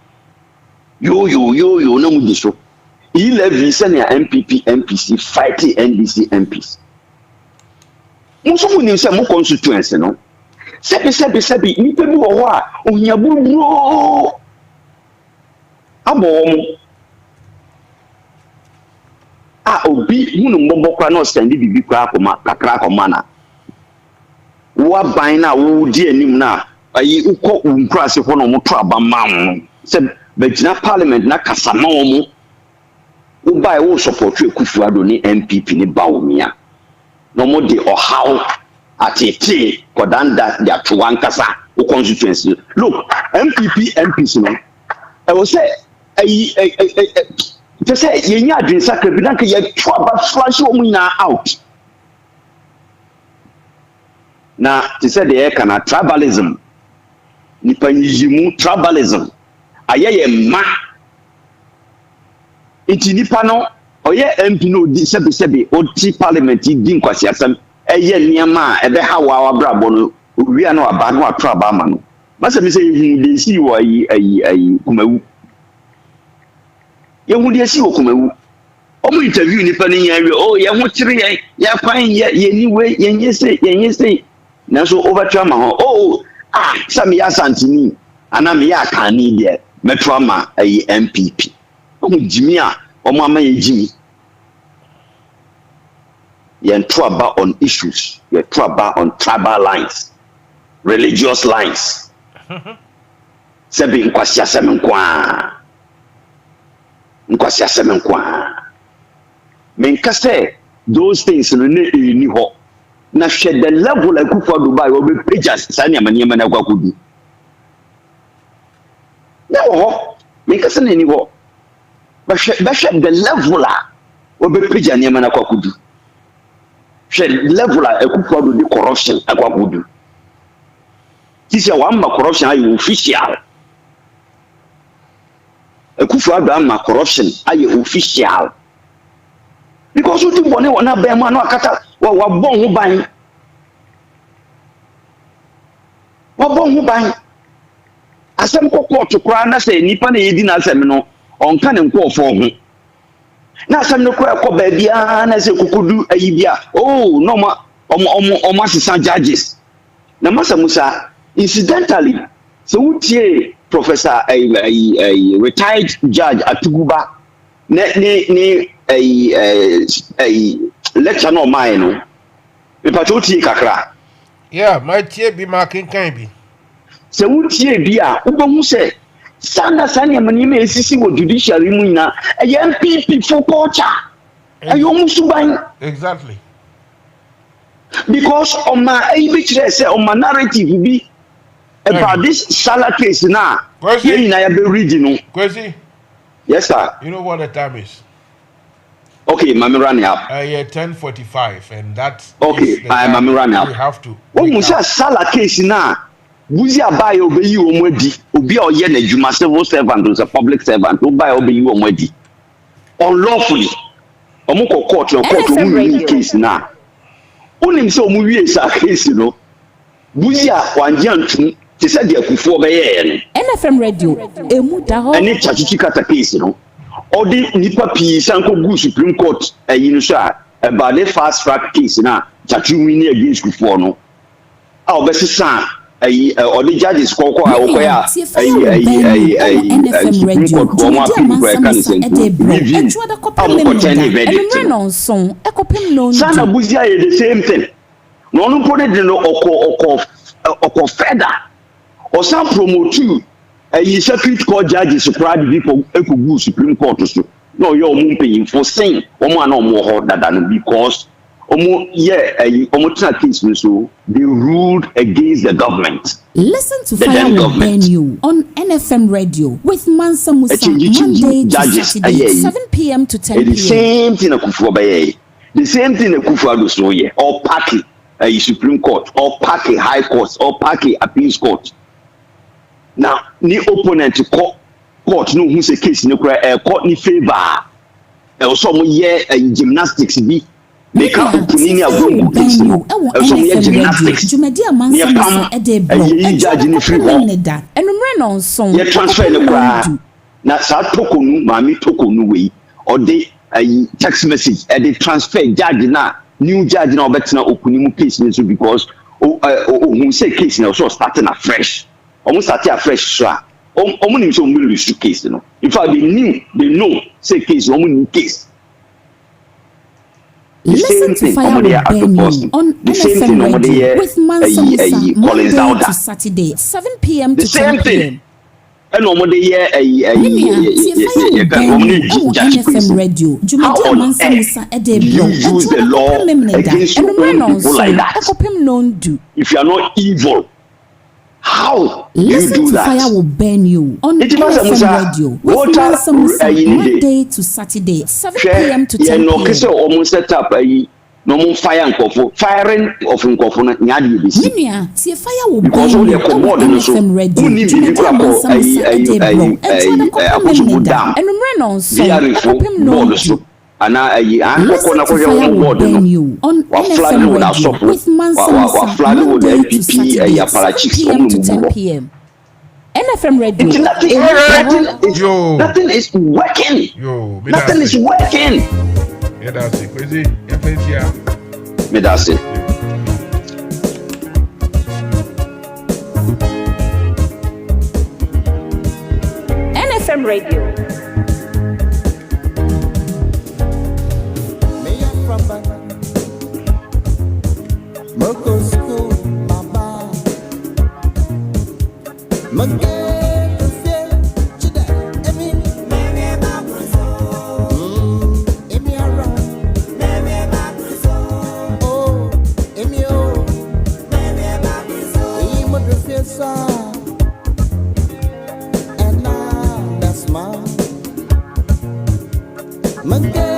Yo no mudisho. 11 senior MPC fighting NDC MPs. Muso mu se mo constituency no. Sebi ni pe bi wo ho a onyabu bro. Abo mo. Obi hunu mbombo kwa no stand bibi kwa kakra akoma na. Wa ban na wo di anim na ayi ukọ unkrase ho no moto abamam se begina parliament na kasama wo mu wo bai wo support Kufuor ni MPP ni bawumia no mo de ohaw atete kodanda dia to wankasa wo constituency look MPs no I will say ayi to say yenya adwin sakra bi na ka ye to aba flash wo mu na out. Na to say the kana tribalism nipa nyimu tribalism ayeye ma iti nipa no oye MP no di sebi oti parliament di nkwasi asem eye niama ebe ha wa brabo no owia no aba no atraba ma no masa mi say hu de si wo ayi kumawu ye hu de si wo kumawu omo interview nipa ni yan we ye hu kire ye kwan ye ni we ye nyese na so overtrauma ho sami ya santini ana me ya kani de metrauma ayi MPP omo jimi a omo ama ye jimi ye ntwaba on issues ye ntwaba on tribal lines religious lines sebi nkwasi asem nkwa menkase those things no ne ni ho na hwe the level like Kufuor Dubai we be pages sani amaniema na kwakudu na ho menkase na ni ho ba hwe the level we be pages niema na kwakudu hwe level Kufuor do the corruption akwakudu tisi wa ma corruption ayi official Kufuor do ma corruption ayi official because you think one na be ma no akata wa bon ho ban asem kokko to kra na say nipa na yedi na asem no onka ne nkofo ho na asem no kra ko ba bia na say kukudu ayi bia no ma omo assistant judges na Masa Musa incidentally so utie professor a retired judge Atuguba ne lecture no mine no me patroti kakra yeah my tie bi makin kan bi se wutie bi a ubohu se sani amani me esisi wo judiciary mu na MPP for culture ayo musuban exactly Because on my narrative be about this Salah case now. Yes, sir. You know what the time is? Okay, Mami running up. 10:45, and that's okay. I'm running up. You have to. Oh, Musa Salah case now. Buzi abaye obeyi omwedi. Obi oye na juma civil servant was a public servant. Obaye obeyi omwedi. Unlawfully. Omoko court omu case now. Onim se omu wie sa case no. Buzi a wanjantu te se de akufo beye no. NFM Radio emu da ho. Any chachichi kata case no. Odi nipa pi sanko go Supreme Court no so about the fast track case na chachi win against kufo no. A obesisa odi judges koko a okoya Supreme Court for one people can say review Sana Buzia is the same thing. No no put it no oko feda or some promote circuit court judges surprise people ekugu Supreme Court so no your omo paying for saying omo na omo hold that because omo case so they ruled against the government. Listen to Fire Will Burn You on NFM Radio with Mansa Musa Monday to Saturday 7 p.m. to 10 p.m. The same thing Akufo Baye. The same thing Akufo do so here or party Supreme Court or party High Court or party Appeals Court. Now, ni opponent court no who say case no court ni favor. Also mo gymnastics bi. Make up opinion a go case no. Also mo gymnastics. Ni pam judge ni free one. Enumre no so. Ye transfer no kra. Na sa tokonu mami tokonu we or dey text message e dey transfer judge na new judge na obetina opinion case ni so because who say case na so starting afresh. Almost started afresh. Almost so many case, you know. In fact, they know say case, almost case. Listen to Fire Will Burn You on NFM Radio with Mansa Musa Monday to Saturday 7 p.m. to 10 p.m. And already NFM Radio. Jumadi Mansa Musa Edebro. Use the law against people like that. If you are not evil. How listen you do to that? Fire Will Burn You on NFM Radio with Mansa Musa Monday to Saturday 7 p.m. to 10 p.m. No, kese almost set up no more fire and firing of nkofo na nyadi bi si. Minia, tie Fire Will Burn You on NFM Radio. Jumadi Mansa Musa Edebro. Enumre no so. Ana listen to Fire Will Burn You on NFM Radio with Mansa Musa Monday to Saturday 7 p.m. to 10 p.m. NFM Radio. Nothing is working. Nothing is working. Yeah, that's it. Crazy. Me that's it. NFM Radio. Moko school, mama. Mange to feel today. Emi, emi ma preso. Emi around. Emi ma preso. Oh, emi oh. Emi ma preso. Emi to feel so. And now that's mine. Mange.